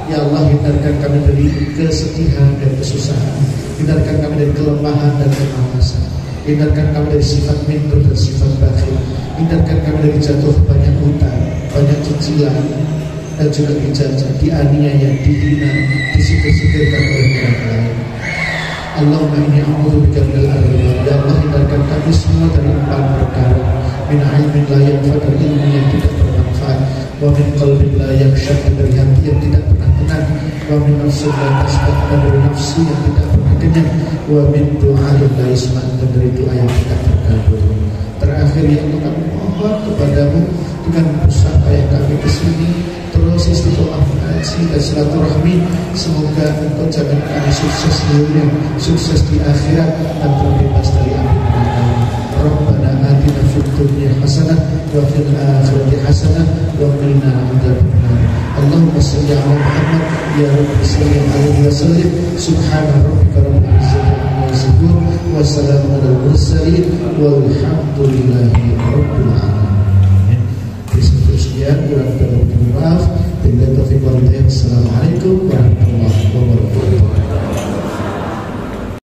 Ya Allah, hindarkan kami dari kesedihan dan kesusahan, hindarkan kami dari kelemahan dan kemalasan, hindarkan kami dari sifat minder dan sifat bakhil, hindarkan kami dari jatuh banyak hutang, banyak cicilan, dan juga dijajah, dianiaya, dihina, disingkir-singkirkan oleh orang lain. Allahumma inni a'udzubika minal arya. Ya Allah, hindarkan kami semua dari 4 perkara: min ilmin la yanfa', ilmu yang tidak bermanfaat, wa min qalbin la yakhsha, dari hati yang tidak pernah tenang, wa min nafsin la tasbah, dari nafsu yang tidak pernah kenyang, wa min du'ain la yasma', dari doa yang tidak terkabul. Terakhir ya Allah, kami mohon kepadamu dengan berusaha yang kami kesini terus istiqomah mengaji dan silaturahmi, semoga Engkau jadikan kami sukses di dunia, sukses di akhirat, dan terbebas dari api neraka. Rabbana atina fid dunya hasanah wa fil akhirati hasanah wa qina adzabannar. Allahumma shalli ala Muhammad ya rabbi salli alaihi wa sallim. Subhana rabbika rabbil izzati amma yasifun wa salamun alal mursalin walhamdulillahi rabbil alamin. Sekian, kurang lebih maaf. Assalamualaikum warahmatullahi wabarakatuh.